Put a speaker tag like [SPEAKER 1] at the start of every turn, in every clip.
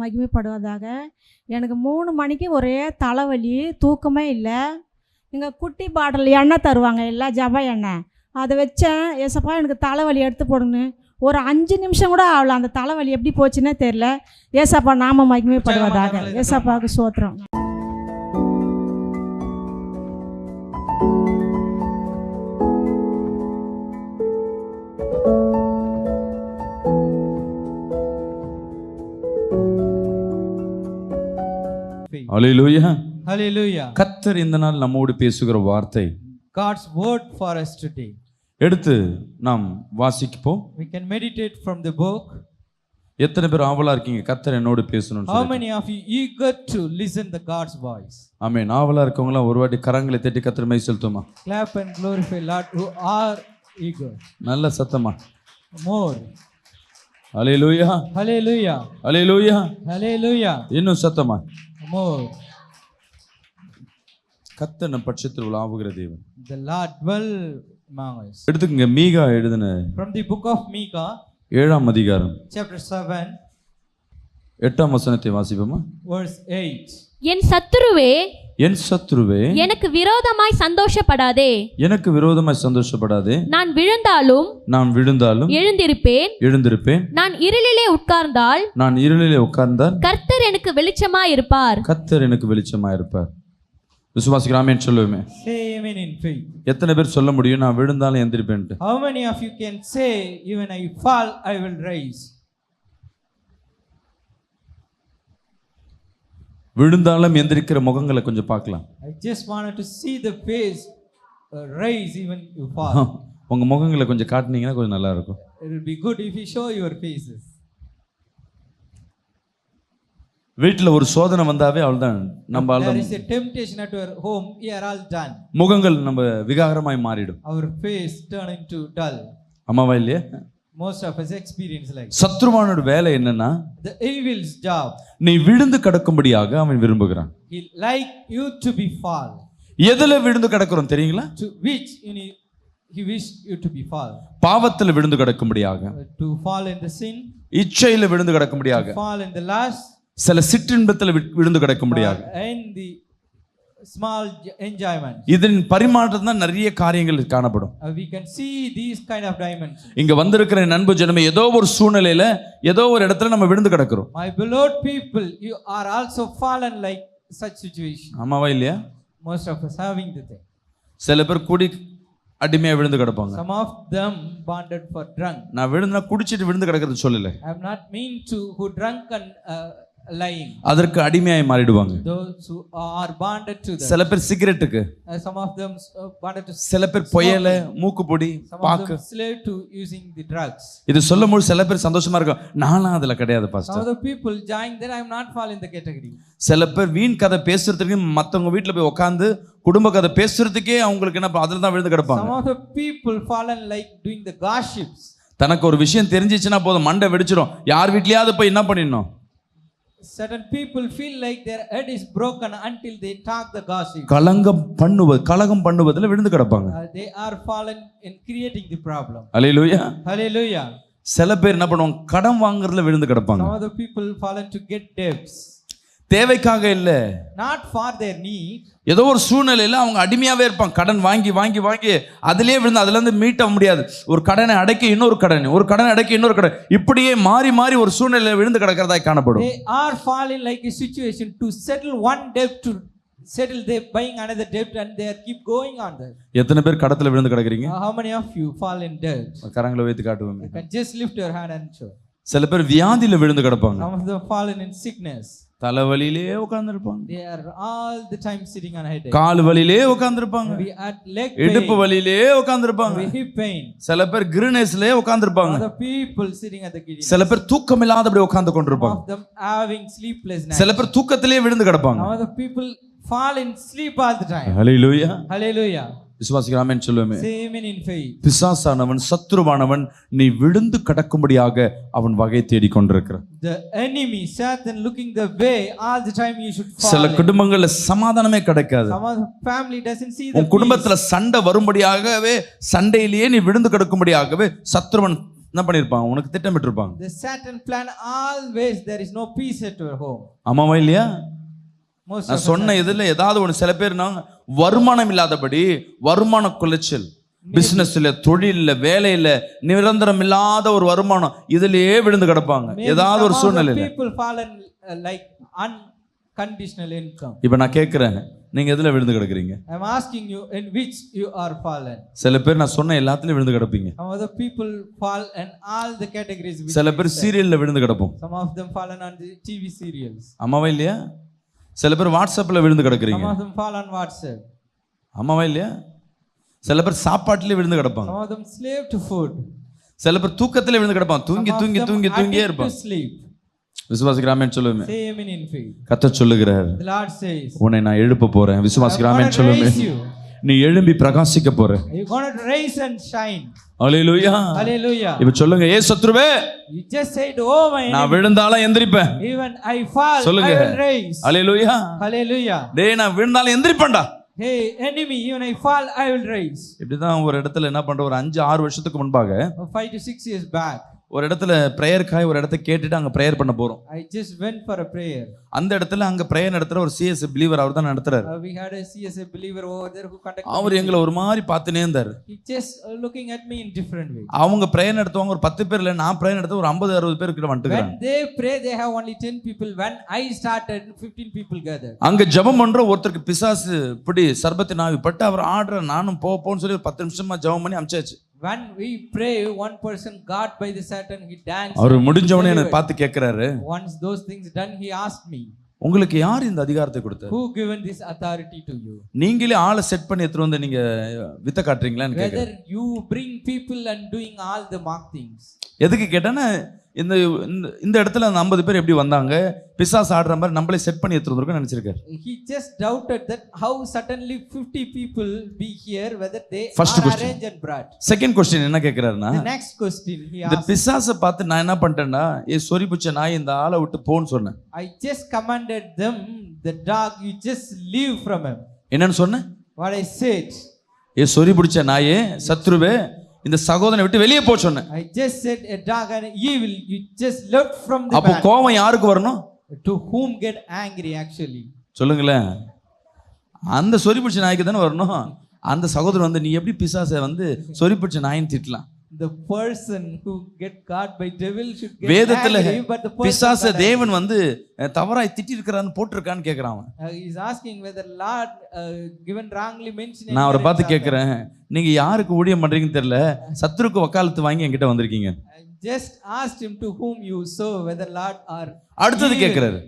[SPEAKER 1] மகிமைப்படுவதாக. எனக்கு 3 மணிக்கு ஒரே தலைவலி, தூக்கமே இல்லை. இங்கே குட்டி பாட்டில் எண்ணெய் தருவாங்க, எல்லாம் ஜப எண்ணெய். அதை வச்சேன். ஏசப்பா எனக்கு தலைவலி எடுத்து போடுங்க. ஒரு 5 நிமிஷம் கூட ஆகல, அந்த தலைவலி எப்படி போச்சுன்னே தெரில. ஏசப்பா நாம மகிமைப்படுவதாக. ஏசப்பாவுக்கு ஸ்தோத்திரம்.
[SPEAKER 2] ஹல்லேலூயா.
[SPEAKER 3] Hallelujah.
[SPEAKER 2] கர்த்தர் இந்த நாள் நம்மோடு பேசுகிற வார்த்தை
[SPEAKER 3] God's word for us today.
[SPEAKER 2] எடுத்து நாம் வாசிப்போம்.
[SPEAKER 3] We can meditate from the book.
[SPEAKER 2] எத்தனை பேர் ஆவலா இருக்கீங்க கர்த்தர் என்னோடு பேசணும்னு?
[SPEAKER 3] How many of you eager to listen the God's voice?
[SPEAKER 2] ஆமென். ஆவலா இருக்கவங்க ஒரு வாட்டி கரங்களை தட்டி கர்த்தர் my செலுத்துமா.
[SPEAKER 3] Clap and glorify Lord who are eager.
[SPEAKER 2] நல்ல சத்தமா.
[SPEAKER 3] More.
[SPEAKER 2] ஹல்லேலூயா.
[SPEAKER 3] Hallelujah.
[SPEAKER 2] ஹல்லேலூயா.
[SPEAKER 3] Hallelujah.
[SPEAKER 2] இன்னும் சத்தமா.
[SPEAKER 3] More.
[SPEAKER 2] கர்த்தர் நம் பட்சத்தில் உலாவுகிற தேவன்.
[SPEAKER 3] The Lord dwell among us.
[SPEAKER 2] எடுத்துக்கங்க மீகா எழுதின
[SPEAKER 3] From the book of Micah,
[SPEAKER 2] 7ஆம் அதிகாரம்
[SPEAKER 3] chapter 7,
[SPEAKER 2] 8ஆம் வசனத்தை வாசிப்போமா.
[SPEAKER 3] verse 8.
[SPEAKER 4] என் சத்துருவே,
[SPEAKER 2] என் சத்துருவே,
[SPEAKER 4] எனக்கு விரோதமாய் சந்தோஷப்படாதே.
[SPEAKER 2] எனக்கு விரோதமாய் சந்தோஷப்படாதே.
[SPEAKER 4] நான் விழுந்தாலும்
[SPEAKER 2] நான் விழுந்தாலும்
[SPEAKER 4] எழுந்திருப்பேன். நான் இருளிலே உட்கார்ந்தால்
[SPEAKER 2] நான் இருளிலே உட்கார்ந்தால்
[SPEAKER 4] கர்த்தர் எனக்கு வெளிச்சமாய் இருப்பார்.
[SPEAKER 2] கர்த்தர் எனக்கு வெளிச்சமாய் இருப்பார். விசுவாசிக்கிறாமேன்னு சொல்லுவேமே.
[SPEAKER 3] Say amen in faith.
[SPEAKER 2] எத்தனை பேர் சொல்ல முடியும் நான் விழுந்தாலும் எந்திரிப்பேன்ட்டு?
[SPEAKER 3] How many of you can say even I fall I will rise?
[SPEAKER 2] விழுந்தாலும் எந்திரிக்கிற முகங்களை கொஞ்சம் பார்க்கலாம்.
[SPEAKER 3] I just wanted to see the face rise even you fall.
[SPEAKER 2] உங்க முகங்களை கொஞ்சம் காட்டுனீங்கன்னா கொஞ்சம் நல்லா இருக்கும்.
[SPEAKER 3] It will be good if you show your faces.
[SPEAKER 2] வீட்டில் ஒரு சோதனை வந்தாவே அவள்தான் நம்ம
[SPEAKER 3] There is a temptation at your home, we are all done.
[SPEAKER 2] முகங்கள் நம்ம விகாரமாய் மாறிடும்.
[SPEAKER 3] Our face turn into dull.
[SPEAKER 2] அம்மாவா இல்லையா?
[SPEAKER 3] Most of us experience like
[SPEAKER 2] சத்ருவானோட வேலை என்னன்னா,
[SPEAKER 3] the evil's job.
[SPEAKER 2] நீ விழுந்து கிடக்கும்படியாக அவன் விரும்புகிறான்.
[SPEAKER 3] He like you to be fall.
[SPEAKER 2] எதுல விழுந்து கிடக்குறோம் தெரியுங்களா?
[SPEAKER 3] To which he wish you to be fall.
[SPEAKER 2] பாவத்துல விழுந்து கிடக்கும்படியாக,
[SPEAKER 3] To fall in the sin.
[SPEAKER 2] இச்சையில விழுந்து கிடக்கும்படியாக,
[SPEAKER 3] To fall in the lust.
[SPEAKER 2] சில சிற்றின்பத்துல விழுந்து கிடக்கும்படியாக,
[SPEAKER 3] And the small enjoyment.
[SPEAKER 2] இதன் பரிமாற்றம் தான் நிறைய காரியங்கள் காணப்படும்.
[SPEAKER 3] We can see these kind of dimensions.
[SPEAKER 2] இங்க வந்திருக்கிற நண்பு ஜனமே, ஏதோ ஒரு சூழ்நிலையில ஏதோ ஒரு இடத்துல நம்ம விழுந்து கிடக்குறோம்.
[SPEAKER 3] My beloved people, you are also fallen like such situation.
[SPEAKER 2] ஆமாவா இல்லையா?
[SPEAKER 3] Most of us having the thing.
[SPEAKER 2] சில பேர் குடி அடிமையா விழுந்து கிடப்பாங்க.
[SPEAKER 3] Some of them bonded for drunk.
[SPEAKER 2] நான் விழுந்தா குடிச்சிட்டு விழுந்து கிடக்கிறது சொல்லல.
[SPEAKER 3] I am not mean to who drunk and lying.
[SPEAKER 2] அதற்கு அடிமையாய் மாறிடுவாங்க.
[SPEAKER 3] Those who are bonded to them.
[SPEAKER 2] சில பேர் சிகரெட்டுக்கு,
[SPEAKER 3] Some of them bonded to.
[SPEAKER 2] சில பேர் புயல, மூக்குப்பொடி, பாக்கு.
[SPEAKER 3] Some of them slave to using the drugs.
[SPEAKER 2] இது சொல்லும்போது சில பேர் சந்தோஷமா இருக்கும். நானும் அதுல கிடையாது
[SPEAKER 3] Some
[SPEAKER 2] pastor.
[SPEAKER 3] of the people join that I am not fall in the category.
[SPEAKER 2] சில பேர் வீண் கதை பேசுறதுக்கு மத்தவங்க வீட்டுல போய் உட்காந்து குடும்ப கதை பேசுறதுக்கே அவங்களுக்கு என்ன அதுல தான் விழுந்து கிடப்பாங்க.
[SPEAKER 3] Some of the people fallen like doing the gossips.
[SPEAKER 2] தனக்கு ஒரு விஷயம் தெரிஞ்சிச்சுன்னா போதும் மண்டை வெடிச்சிடும். யார் வீட்லயாவது போய் என்ன பண்ணிடணும்?
[SPEAKER 3] Certain people feel like their head is broken until they talk the gossip.
[SPEAKER 2] கலகம் பண்ணுவதில் விழுந்து கிடப்பாங்க.
[SPEAKER 3] They are fallen in creating the problem.
[SPEAKER 2] Hallelujah.
[SPEAKER 3] Hallelujah.
[SPEAKER 2] சில பேர் என்ன பண்ணுவாங்க, கடன் வாங்குறதுல விழுந்து கிடப்பாங்க.
[SPEAKER 3] Some of the people fallen to get debts.
[SPEAKER 2] தேவைக்காக இல்ல,
[SPEAKER 3] Not for their need.
[SPEAKER 2] ஏதோ ஒரு சூழ்நிலையில அவங்க அடிமையாவே இருப்பாங்க. கடன் வாங்கி வாங்கி வாங்கி அதிலே விழுந்து அதுல இருந்து மீட்ட முடியாது. ஒரு கடனை அடைக்க இன்னொரு கடன், ஒரு கடனை அடைக்க இன்னொரு கடன், இப்படியே மாறி மாறி ஒரு சூழ்நிலையில விழுந்து கிடக்கிறதாய் காணப்படும்.
[SPEAKER 3] They are falling like a situation to settle one debt to settle they buying another debt and they keep going on that.
[SPEAKER 2] எத்தனை பேர் கடத்துல விழுந்து கிடக்குறீங்க?
[SPEAKER 3] How many of you fall in debt?
[SPEAKER 2] கரங்களை வைத்து காட்டுவோமே.
[SPEAKER 3] You can just lift your hand and show.
[SPEAKER 2] சில பேர் வியாதியில விழுந்து கிடப்பாங்க.
[SPEAKER 3] Some of them fallen in sickness.
[SPEAKER 2] தலைவலியிலே உட்கார்ந்திருப்பாங்க.
[SPEAKER 3] They are all the time sitting on a headache.
[SPEAKER 2] Call வலியிலே உட்கார்ந்திருப்பாங்க.
[SPEAKER 3] We at leg pain.
[SPEAKER 2] இடுப்பு வலியிலே உட்கார்ந்திருப்பாங்க.
[SPEAKER 3] Hip pain.
[SPEAKER 2] சில பேர் கிரினஸ்லயே உட்கார்ந்திருப்பாங்க.
[SPEAKER 3] Other people sitting at the kidney.
[SPEAKER 2] சில பேர் தூக்கம் இல்லாதபடி உட்கார்ந்து கொண்டிருப்பாங்க.
[SPEAKER 3] Some of them having sleeplessness.
[SPEAKER 2] சில பேர் தூக்கத்திலே விழுந்து கிடப்பாங்க.
[SPEAKER 3] Other people fall in sleep all the time.
[SPEAKER 2] Hallelujah.
[SPEAKER 3] Hallelujah.
[SPEAKER 2] விசுவாசிக்கிறாமேன்னு சொல்லுவேமே.
[SPEAKER 3] Say amen in faith.
[SPEAKER 2] பிசாசானவன், சத்துருவானவன் நீ விழுந்து கடக்கும்படியாக அவன் வகை தேடிக் கொண்டிருக்கிறான்.
[SPEAKER 3] The enemy Satan looking the way all the time you should fall.
[SPEAKER 2] சில குடும்பங்கள்ல சமாதானமே கிடைக்காது.
[SPEAKER 3] Some of the family doesn't see the
[SPEAKER 2] உன் குடும்பத்துல சண்டை வரும்படியாகவே, சண்டையிலேயே நீ விழுந்து கிடக்கும்படியாகவே சத்துருவன் என்ன பண்ணிருப்பாங்க? உனக்கு திட்டமிட்டிருப்பாங்க.
[SPEAKER 3] The Satan plan always there is no peace at your home.
[SPEAKER 2] ஆமாவா இல்லையா?
[SPEAKER 3] Most
[SPEAKER 2] நான்
[SPEAKER 3] of
[SPEAKER 2] சொன்ன இதுல ஏதாவது ஒன்று, சில பேர் வருமானம் இல்லாதபடி, வருமான குலைச்சல், பிசினஸ்ல, தொழில்ல, வேலையில நிரந்தரம் இல்லாத ஒரு வருமானம், இதுலயே விழுந்து கிடப்பாங்க ஏதாவது ஒரு சூழ்நிலையில.
[SPEAKER 3] people fallen like unconditional income.
[SPEAKER 2] இப்ப நான் கேட்கிறேன், நீங்க எதுல விழுந்து கிடக்குறீங்க?
[SPEAKER 3] I am asking you, in which you are fallen?
[SPEAKER 2] சில பேர் நான் சொன்ன எல்லாத்துலயும் விழுந்து கிடப்பீங்க.
[SPEAKER 3] Some of the people fall in all the categories.
[SPEAKER 2] சில பேர் சீரியல்ல விழுந்து கிடப்போம்.
[SPEAKER 3] Some of them fallen on the TV serials.
[SPEAKER 2] ஆமாவா இல்லையா? சில பேர் வாட்ஸ்அப்ல விழுந்து கிடக்குறீங்க.
[SPEAKER 3] Some of them fall on WhatsApp.
[SPEAKER 2] ஆமாவா இல்லையா? சில பேர் சாப்பாட்டுல விழுந்து கிடப்பாங்க.
[SPEAKER 3] Some of them slave to food.
[SPEAKER 2] சில பேர் தூக்கத்துல விழுந்து கிடப்பாங்க. தூங்கி தூங்கி தூங்கி தூங்கியே இருப்பாங்க.
[SPEAKER 3] Sleep.
[SPEAKER 2] விசுவாசிக்கிறாமேன்னு சொல்லுவேன்.
[SPEAKER 3] Say amen in faith.
[SPEAKER 2] கர்த்தர் சொல்லுகிறார்,
[SPEAKER 3] The Lord says,
[SPEAKER 2] உன்னை நான் எழுப்ப போறேன். விசுவாசிக்கிறாமேன்னு சொல்லுவேன். நீ எழும்பி பிரகாசிக்க போற.
[SPEAKER 3] You're going to rise and shine.
[SPEAKER 2] Hallelujah.
[SPEAKER 3] Hallelujah.
[SPEAKER 2] இப்ப சொல்லுங்க, ஏ சத்ருவே,
[SPEAKER 3] You just said, oh my enemy,
[SPEAKER 2] நான் விழுந்தாலும் எந்திரிப்பேன்.
[SPEAKER 3] even I fall,
[SPEAKER 2] சொல்லுங்க.
[SPEAKER 3] I will rise.
[SPEAKER 2] Hallelujah.
[SPEAKER 3] Hallelujah.
[SPEAKER 2] டேய், நான் விழுந்தாலும் எந்திரிப்பேன்டா.
[SPEAKER 3] Hey enemy, even I fall, I will rise.
[SPEAKER 2] இப்படிதான் ஒரு இடத்துல என்ன பண்ற, ஒரு 5-6 வருஷத்துக்கு முன்பாக
[SPEAKER 3] 5 to 6 years back,
[SPEAKER 2] ஒரு இடத்துல பிரேயருக்காய் ஒரு இடத்த கேட்டுட்டு அங்க பிரேயர் பண்ண போறோம்.
[SPEAKER 3] I just went for a prayer.
[SPEAKER 2] அந்த இடத்துல அங்க பிரேயர் நடத்துற ஒரு சிஎஸ் பிலீவர், அவர் தான் நடத்துறாரு.
[SPEAKER 3] We had a CSA believer over there who conducted.
[SPEAKER 2] அவர் எங்களை ஒரு மாதிரி பார்த்துனே இருந்தாரு.
[SPEAKER 3] He just looking at me in different way.
[SPEAKER 2] அவங்க பிரேயர் நடத்துவாங்க, ஒரு 10 பேர் இல்ல, நான் பிரேயர் நடத்த ஒரு 50-60 பேர் கிட்ட வந்துட்டாங்க.
[SPEAKER 3] When they pray, they have only 10 people. When I started, 15 people gathered.
[SPEAKER 2] அங்க ஜெபம் பண்ற ஒருத்தருக்கு பிசாசு இப்படி சர்பத்தின் ஆவி பட்டு அவர் ஆடுற, நானும் போன்னு சொல்லி ஒரு 10 நிமிஷமா ஜெபம் பண்ணி அமிச்சாச்சு.
[SPEAKER 3] When we pray, one person got by the Satan, he danced.
[SPEAKER 2] அவர் முடிஞ்சவனே என்ன பார்த்து கேட்கிறாரு,
[SPEAKER 3] Once those things done, he asked me,
[SPEAKER 2] உங்களுக்கு யார் இந்த அதிகாரத்தை கொடுத்தாரு?
[SPEAKER 3] who given this authority to you?
[SPEAKER 2] நீங்களே ஆளை செட் பண்ணி எடுத்து வந்து நீங்க வித்த காட்டுறீங்களான்னு கேக்குறாரு.
[SPEAKER 3] Whether you bring people and doing all the mock things.
[SPEAKER 2] எதுக்கு கேட்டானா, இந்த இந்த இடத்துல அந்த 50 பேர் எப்படி வந்தாங்க, பிசாசு ஆடுற மாதிரி நம்மளே செட் பண்ணி எடுத்து வந்திருக்கோம் நினைச்சிருக்காரு.
[SPEAKER 3] He just doubted that how suddenly 50 people be here, whether they
[SPEAKER 2] First
[SPEAKER 3] are
[SPEAKER 2] question.
[SPEAKER 3] arranged and brought.
[SPEAKER 2] Second question என்ன கேக்குறாருன்னா,
[SPEAKER 3] The next question he
[SPEAKER 2] இந்த
[SPEAKER 3] asked,
[SPEAKER 2] பிசாசை பார்த்து நான் என்ன பண்ணிட்டேன்னா, ஏ சொறி புச்ச நாய், இந்த ஆளை விட்டு போன்னு சொன்னேன்.
[SPEAKER 3] I just commanded them, the dog, you just leave from him.
[SPEAKER 2] என்னன்னு சொன்னேன்?
[SPEAKER 3] What I said,
[SPEAKER 2] ஏ சொறி பிடிச்ச நாயே, சத்ருவே, இந்த சகோதரனை விட்டு வெளியே போ சொன்னேன்.
[SPEAKER 3] I just said a dog and evil, you just left from the
[SPEAKER 2] அப்போ
[SPEAKER 3] man.
[SPEAKER 2] கோபம் யாருக்கு வரணும்?
[SPEAKER 3] To whom get angry actually?
[SPEAKER 2] சொல்லுங்களேன். அந்த சொறி பிடிச்ச நாய்க்கு தானே வரணும். அந்த சகோதரன் வந்து நீ எப்படி பிசாசை வந்து சொறி பிடிச்ச நாயின்னு திட்டலாம்?
[SPEAKER 3] The person who get caught by devil should get
[SPEAKER 2] வேதத்துல
[SPEAKER 3] angry, but the person
[SPEAKER 2] பிசாச
[SPEAKER 3] got
[SPEAKER 2] தேவன் வந்து தவறாய் திட்டி இருக்கிறான்னு போட்டிருக்கான்னு கேக்குறான் அவன்.
[SPEAKER 3] he is asking whether Lord given wrongly mentioned.
[SPEAKER 2] நான் அவரை பார்த்து கேட்கிறேன், நீங்க யாருக்கு ஊழியம் பண்றீங்கன்னு தெரியல, சத்துருக்கு வக்காலத்து வாங்கி என்கிட்ட வந்திருக்கீங்க.
[SPEAKER 3] I just asked him to whom you serve, whether Lord or
[SPEAKER 2] அடுத்தது
[SPEAKER 3] evil.
[SPEAKER 2] கேட்கிறாரு,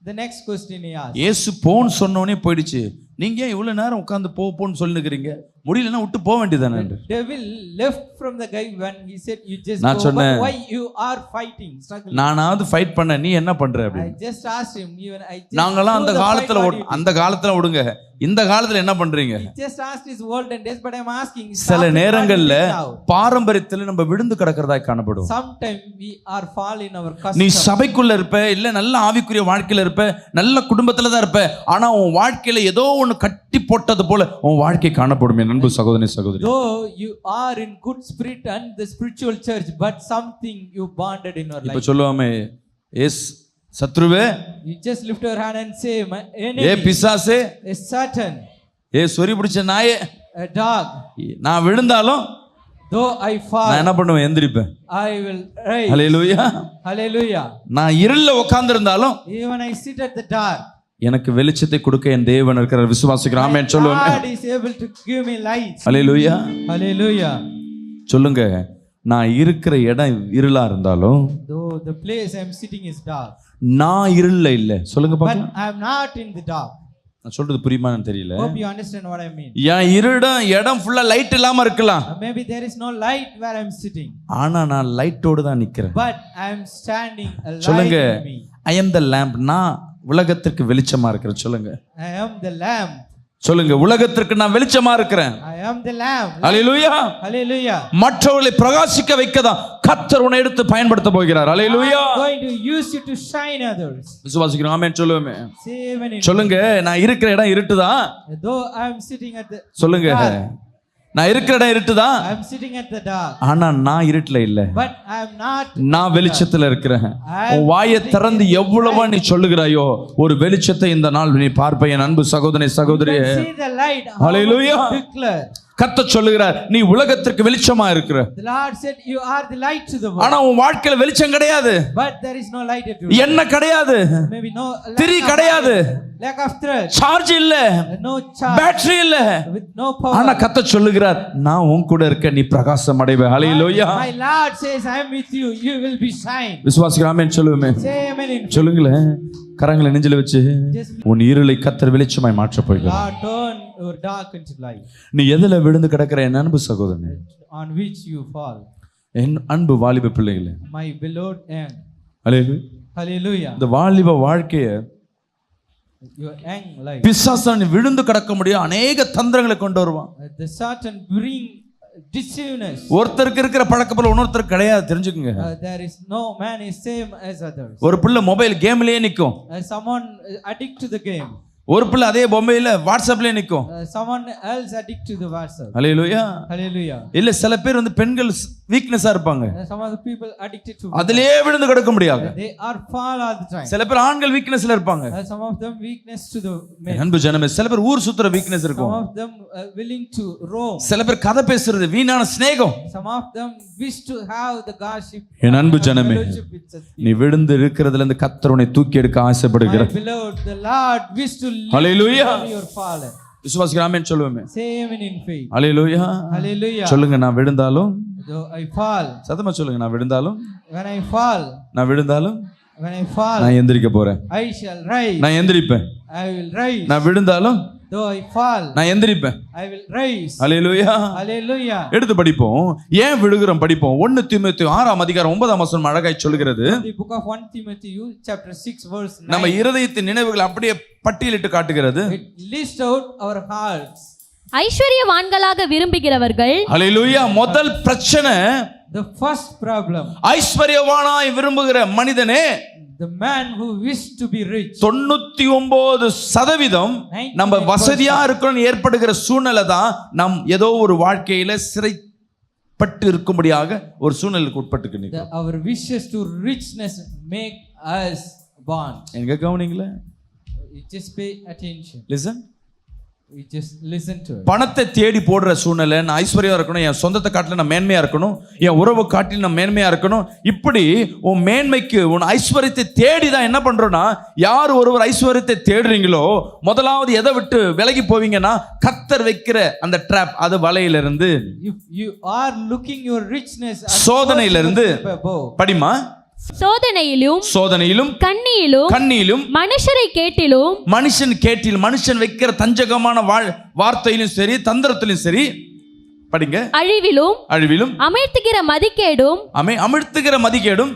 [SPEAKER 3] The next question he asked,
[SPEAKER 2] இயேசு போன்னு சொன்னோனே போயிடுச்சு, நீங்க ஏன் இவ்வளவு நேரம் உட்கார்ந்து போன்னு சொல்லிருக்கிறீங்க, முடியலன்னா விட்டு போக வேண்டியதானே?
[SPEAKER 3] devil left from the guy when he said you just
[SPEAKER 2] நான்
[SPEAKER 3] go,
[SPEAKER 2] சொன்னேன்,
[SPEAKER 3] but why you are fighting, struggling?
[SPEAKER 2] நானாவது ஃபைட் பண்ண, நீ என்ன பண்ற
[SPEAKER 3] I
[SPEAKER 2] அப்படின்னு.
[SPEAKER 3] just asked him, even I just
[SPEAKER 2] நாங்கெல்லாம் அந்த
[SPEAKER 3] do the
[SPEAKER 2] காலத்துல
[SPEAKER 3] fight what you did.
[SPEAKER 2] அந்த காலத்துல விடுங்க, இந்த காலத்துல என்ன பண்றீங்க?
[SPEAKER 3] He just asked his olden days, but I'm asking,
[SPEAKER 2] சில
[SPEAKER 3] stop it,
[SPEAKER 2] நேரங்கள்ல
[SPEAKER 3] what you did now.
[SPEAKER 2] பாரம்பரியத்துல நம்ம விழுந்து கிடக்கிறதாய் காணப்படும்.
[SPEAKER 3] Sometime we are fall in our
[SPEAKER 2] நீ
[SPEAKER 3] custom.
[SPEAKER 2] சபைக்குள்ள இருப்ப, இல்ல நல்ல ஆவிக்குரிய வாழ்க்கையில இருப்ப, நல்ல குடும்பத்துல தான் இருப்ப, ஆனா உன் வாழ்க்கையில ஏதோ ஒண்ணு கட்டி போட்டது போல உன் வாழ்க்கை காணப்படும். என் அன்பு சகோதரி சகோதரி,
[SPEAKER 3] Though you are in good spirit and the spiritual church, but something you bonded in your
[SPEAKER 2] இப்ப
[SPEAKER 3] life.
[SPEAKER 2] சொல்லுவாமே, எஸ் சத்ருவே,
[SPEAKER 3] You just lift your hand and say, my
[SPEAKER 2] ஏ
[SPEAKER 3] enemy,
[SPEAKER 2] பிசாசே,
[SPEAKER 3] a Satan,
[SPEAKER 2] ஏ சொறி பிடிச்ச நாயே,
[SPEAKER 3] a dog,
[SPEAKER 2] நான் விழுந்தாலும்
[SPEAKER 3] though I
[SPEAKER 2] நான்
[SPEAKER 3] fall,
[SPEAKER 2] என்ன பண்ணுவேன்? எந்திரிப்பேன்.
[SPEAKER 3] I will rise.
[SPEAKER 2] Hallelujah.
[SPEAKER 3] Hallelujah.
[SPEAKER 2] நான் இருள்ல உட்கார்ந்து இருந்தாலும்
[SPEAKER 3] Even I sit at the dark,
[SPEAKER 2] எனக்கு வெளிச்சத்தை கொடுக்க என் தேவன் இருக்கிறார். விசுவாசிக்கிறேன். ஆமென் சொல்லுங்க.
[SPEAKER 3] God is able to give me light.
[SPEAKER 2] Hallelujah.
[SPEAKER 3] Hallelujah.
[SPEAKER 2] சொல்லுங்க, நான் இருக்கிற இடம் இருளா இருந்தாலும்,
[SPEAKER 3] Though the place I am sitting is dark,
[SPEAKER 2] நான் இருள்ல இல்ல. சொல்லுங்க
[SPEAKER 3] but
[SPEAKER 2] பாக்கலாம்.
[SPEAKER 3] I am not in the dark.
[SPEAKER 2] நான் சொல்றது புரியுமான்னு தெரியல.
[SPEAKER 3] Hope you understand what I mean.
[SPEAKER 2] என் இடம் ஃபுல்லா லைட் இல்லாம இருக்கலாம்,
[SPEAKER 3] Maybe there is no light where I am sitting,
[SPEAKER 2] ஆனா நான் லைட்டோடு தான் நிக்கிறேன்.
[SPEAKER 3] but I am standing a light
[SPEAKER 2] சொல்லுங்க,
[SPEAKER 3] in me.
[SPEAKER 2] I am the lamp. நான் உலகத்திற்கு வெளிச்சமா இருக்கிறேன். சொல்லுங்க,
[SPEAKER 3] I am the lamp.
[SPEAKER 2] சொல்லுங்க, உலகத்திற்கு நான் வெளிச்சமா இருக்கிறேன்.
[SPEAKER 3] I am the lamp.
[SPEAKER 2] Hallelujah.
[SPEAKER 3] Hallelujah.
[SPEAKER 2] மற்றவர்களை பிரகாசிக்க வைக்கதான் கர்த்தர் உன்னை எடுத்து பயன்படுத்த போகிறார். ஹல்லேலூயா.
[SPEAKER 3] I am going to use you to shine others.
[SPEAKER 2] விசுவாசிக்கிறோம். ஆமென் சொல்லுவோமே.
[SPEAKER 3] Say amen.
[SPEAKER 2] சொல்லுங்க, நான் இருக்கிற இடம் இருட்டுதான்.
[SPEAKER 3] Though I am sitting at the
[SPEAKER 2] சொல்லுங்க,
[SPEAKER 3] dark,
[SPEAKER 2] நான் இருக்கிற இடம் இருட்டுதான்,
[SPEAKER 3] I am sitting at the dark,
[SPEAKER 2] ஆனா நான் இருட்டுல இல்ல,
[SPEAKER 3] but I am not.
[SPEAKER 2] நான் வெளிச்சத்துல இருக்கிறேன். உன் வாயை திறந்து எவ்வளவா நீ சொல்லுகிறாயோ ஒரு வெளிச்சத்தை இந்த நாள் நீ பார்ப்ப என் அன்பு சகோதரனே சகோதரி.
[SPEAKER 3] You can see the light.
[SPEAKER 2] Hallelujah.
[SPEAKER 3] Declare.
[SPEAKER 2] கர்த்தர் சொல்லுகிறார் நீ உலகத்திற்கு வெளிச்சமா இருக்கிற,
[SPEAKER 3] The Lord said you are the light to the world.
[SPEAKER 2] ஆனா உன் வாழ்க்கையில வெளிச்சம் கிடையாது,
[SPEAKER 3] But there is no light at you.
[SPEAKER 2] என்ன கிடையாது,
[SPEAKER 3] Maybe no
[SPEAKER 2] திரி கிடையாது,
[SPEAKER 3] lack of thread,
[SPEAKER 2] சார்ஜ் இல்ல,
[SPEAKER 3] no charge,
[SPEAKER 2] பேட்டரி இல்ல,
[SPEAKER 3] with no power.
[SPEAKER 2] ஆனா கர்த்தர் சொல்லுகிறார் நான் உன் கூட இருக்க, நீ பிரகாசம் அடைவே. ஹல்லேலூயா.
[SPEAKER 3] My Lord says I am with you, you will be shine.
[SPEAKER 2] விசுவாசிகள் ஆமென் சொல்லுவோமே.
[SPEAKER 3] Say amen in faith.
[SPEAKER 2] சொல்லுங்களேன், கரங்களை நெஞ்சில வச்சு உன் இருளை கர்த்தர் வெளிச்சமாய் மாற்றப் போகிறார்.
[SPEAKER 3] Lord, turn your dark into light.
[SPEAKER 2] நீ எதுல விழுந்து கிடக்கிற என் அன்பு சகோதரனே,
[SPEAKER 3] On which you fall.
[SPEAKER 2] என் அன்பு வாலிப பிள்ளைகளே,
[SPEAKER 3] My beloved young.
[SPEAKER 2] Hallelujah.
[SPEAKER 3] Hallelujah.
[SPEAKER 2] இந்த வாலிப வாழ்க்கைய
[SPEAKER 3] Your young life.
[SPEAKER 2] பிசாசான் விழுந்து கிடக்க முடியும் அநேக தந்திரங்களை கொண்டு வருவான்.
[SPEAKER 3] The Satan bring deceivers.
[SPEAKER 2] ஒருத்தருக்கு இருக்கிற பழக்கப்போல இன்னொருத்தருக்கு கிடையாது, தெரிஞ்சுக்குங்க.
[SPEAKER 3] There is no man is same as others.
[SPEAKER 2] ஒரு பிள்ளை மொபைல் கேம்லயே நிக்கும்,
[SPEAKER 3] Someone addict to the game.
[SPEAKER 2] ஒரு பிள்ளை அதே பொம்மையில வாட்ஸ்அப்லயே நிக்கும்.
[SPEAKER 3] Someone else addict to the WhatsApp.
[SPEAKER 2] Hallelujah.
[SPEAKER 3] Hallelujah.
[SPEAKER 2] இல்ல சில பேர் பெண்கள் வீக்னஸா இருப்பாங்க,
[SPEAKER 3] Some of the people addicted to
[SPEAKER 2] அதிலேயே விழுந்து கிடக்க முடியாது.
[SPEAKER 3] they are fall all the time.
[SPEAKER 2] சில பேர் ஆண்கள் வீக்னஸ்ல இருப்பாங்க.
[SPEAKER 3] Some of them weakness to the men.
[SPEAKER 2] அன்பு ஜனமே, சில பேர் ஊர் சுத்துற வீக்னஸ்
[SPEAKER 3] Some
[SPEAKER 2] இருக்கும்,
[SPEAKER 3] of them willing to roam.
[SPEAKER 2] சில பேர் கதை பேசுறது, வீணான சிநேகம்.
[SPEAKER 3] Some of them wish to have the gossip.
[SPEAKER 2] என் அன்பு ஜனமே,
[SPEAKER 3] fellowship with such people.
[SPEAKER 2] நீ விழுந்து இருக்கிறதுல இருந்து கர்த்தர் உன்னை தூக்கி எடுக்க
[SPEAKER 3] My
[SPEAKER 2] ஆசைப்படுகிறார்.
[SPEAKER 3] beloved, the Lord wish to lift
[SPEAKER 2] Hallelujah.
[SPEAKER 3] your fallen.
[SPEAKER 2] விசுவாசிகள் ஆமென் சொல்லுவோமே.
[SPEAKER 3] Say amen in faith.
[SPEAKER 2] Hallelujah.
[SPEAKER 3] Hallelujah.
[SPEAKER 2] சொல்லுங்க, நான் விழுந்தாலும்,
[SPEAKER 3] Though I fall,
[SPEAKER 2] சத்தமா சொல்லுங்க, நான் விழுந்தாலும்,
[SPEAKER 3] when I fall,
[SPEAKER 2] நான் விழுந்தாலும்
[SPEAKER 3] when I fall,
[SPEAKER 2] நான் எந்திரிக்க போறேன்,
[SPEAKER 3] I shall rise.
[SPEAKER 2] நான் எந்திரிப்பேன்.
[SPEAKER 3] I will rise.
[SPEAKER 2] நான் விழுந்தாலும்
[SPEAKER 3] Though I fall,
[SPEAKER 2] நான் எந்திரிப்பேன்.
[SPEAKER 3] I will rise.
[SPEAKER 2] Hallelujah.
[SPEAKER 3] Hallelujah.
[SPEAKER 2] எடுத்து படிப்போம், ஏன் விழுகிறோம் படிப்போம். 1 தீமோத்தேயு 6:9 அழகாய் சொல்லுகிறது.
[SPEAKER 3] The book of 1 Timothy chapter 6 verse 9.
[SPEAKER 2] நம்ம இருதயத்தின் நினைவுகள் அப்படியே பட்டியலிட்டு காட்டுகிறது.
[SPEAKER 3] It lists out our hearts.
[SPEAKER 4] ஐஸ்வர்யவான்களாக விரும்புகிறவர்கள்,
[SPEAKER 2] ஹல்லேலூயா. முதல் பிரச்சனை,
[SPEAKER 3] The first problem,
[SPEAKER 2] ஐஸ்வர்யவானாய் விரும்புகிற மனிதனே,
[SPEAKER 3] the man who wished to be rich.
[SPEAKER 2] 99% நம்ம வசதியா இருக்கணும்னு ஏற்படுகிற சூழ்நிலை தான் நம் ஏதோ ஒரு வாழ்க்கையில சிறைப்பட்டு இருக்கும்படியாக ஒரு சூழ்நிலைக்கு உட்பட்டு
[SPEAKER 3] Our wishes to richness make us bond.
[SPEAKER 2] எங்க கவனிங்களா?
[SPEAKER 3] You just pay attention.
[SPEAKER 2] Listen.
[SPEAKER 3] You just listen to it.
[SPEAKER 2] பணத்தை தேடி போடுற சூழ்நிலை, நான் ஐஸ்வர்யா இருக்கணும், என் சொந்தத்தை காட்டில நான் மேன்மையா இருக்கணும், என் உறவு காட்டில் நான் மேன்மையா இருக்கணும். இப்படி உன் மேன்மைக்கு உன் ஐஸ்வர்யத்தை தேடி தான் என்ன பண்றோம்னா, யார் ஒருவர் ஐஸ்வர்யத்தை தேடுறீங்களோ முதலாவது எதை விட்டு விலகி போவீங்கன்னா, கர்த்தர் வைக்கிற அந்த ட்ராப், அது வலையிலிருந்து,
[SPEAKER 3] If you are looking your richness
[SPEAKER 2] சோதனையிலிருந்து. படிமா. சோதனையிலும் கண்ணியிலும்
[SPEAKER 4] மனுஷரை கேட்டிலும்
[SPEAKER 2] மனுஷன் கேட்டில், மனுஷன் வைக்கிற தஞ்சகமான வார்த்தையிலும் சரி, தந்திரத்திலும் சரி. படிங்க. அழிவிலும்
[SPEAKER 4] அமிழ்த்துகிற மதிகேடும்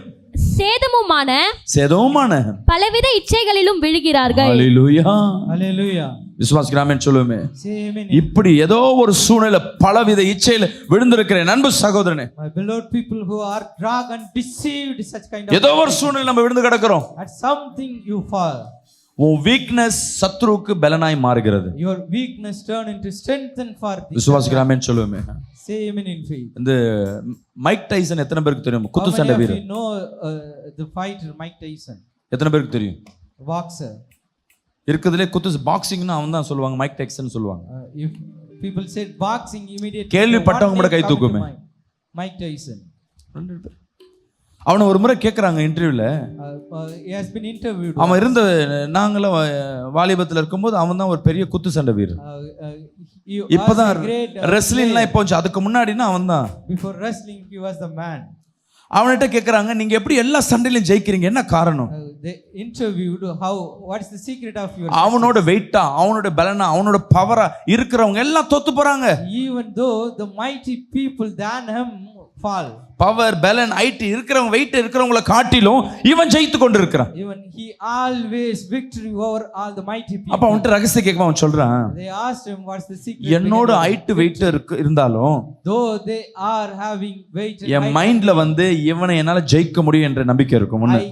[SPEAKER 2] சேதமுமான
[SPEAKER 4] பலவித இச்சைகளிலும் விழுகிறார்கள்.
[SPEAKER 3] Hallelujah.
[SPEAKER 2] விசுவாசிக்கிறாமேன்னு சொல்லுவோமே. இப்படி ஏதோ ஒரு சூழ்நிலை பலவித இச்சையில விழுந்திருக்கிற அன்பு சகோதரனே,
[SPEAKER 3] My beloved people who are dragged and deceived such kind of,
[SPEAKER 2] ஏதோ ஒரு சூழ்நிலை நம்ம விழுந்து கிடக்கிறோம்.
[SPEAKER 3] at something you fall.
[SPEAKER 2] உன் வீக்னஸ் சத்ருவுக்கு பலனாய் மாறுகிறது.
[SPEAKER 3] Your weakness turn into strength and for the.
[SPEAKER 2] விசுவாசிக்கிறாமேன்னு சொல்லுவோமே.
[SPEAKER 3] Say amen in faith.
[SPEAKER 2] இந்த மைக் டைசன் எத்தனை பேருக்கு தெரியும்? குத்து சண்டை வீரர்.
[SPEAKER 3] You know the fighter Mike Tyson.
[SPEAKER 2] எத்தனை பேருக்கு தெரியும்?
[SPEAKER 3] Boxer.
[SPEAKER 2] இருக்குதுலே குத்து பாக்ஸிங்னா அவன் தான் சொல்லுவாங்க, மைக் டைசன் சொல்லுவாங்க.
[SPEAKER 3] If people said boxing immediately
[SPEAKER 2] கேள்விப்பட்டவங்க கூட கை தூக்குமே.
[SPEAKER 3] Mike Tyson.
[SPEAKER 2] அவனை ஒரு முறை கேட்குறாங்க இன்டர்வியூல.
[SPEAKER 3] He has been interviewed.
[SPEAKER 2] அவன் இருந்த நாங்களும் வாலிபத்தில் இருக்கும்போது அவன் தான் ஒரு பெரிய குத்து சண்டை வீரர். இப்பதான் ரெஸ்லிங்லாம் இப்போ அதுக்கு முன்னாடினா அவன் தான்.
[SPEAKER 3] Before wrestling he was the man.
[SPEAKER 2] அவன்கிட்ட கேட்குறாங்க, நீங்க எப்படி எல்லா சண்டையிலும் ஜெயிக்கிறீங்க, என்ன காரணம்?
[SPEAKER 3] They interviewed what is the secret of your.
[SPEAKER 2] அவனோட வெயிட்டா, அவனோட பலனா, அவனோட பவரா இருக்கிறவங்க எல்லாம் தோத்து போறாங்க.
[SPEAKER 3] Even though the mighty people than him fall.
[SPEAKER 2] Power, பலன், ஹைட் இருக்கிறவங்க, வெயிட் இருக்கிறவங்கள காட்டிலும் இவன் ஜெயித்து கொண்டு இருக்கிறான்.
[SPEAKER 3] Even he always victory over all the mighty people.
[SPEAKER 2] அப்ப அவன்கிட்ட ரகசியம் கேட்க அவன் சொல்றான்,
[SPEAKER 3] They asked him what's the secret.
[SPEAKER 2] என்னோட ஹைட் வெயிட் இருந்தாலும்
[SPEAKER 3] though they are having weight,
[SPEAKER 2] என் மைண்ட்ல இவனை என்னால ஜெயிக்க முடியும் என்ற நம்பிக்கை இருக்கும். ஒண்ணு,
[SPEAKER 3] I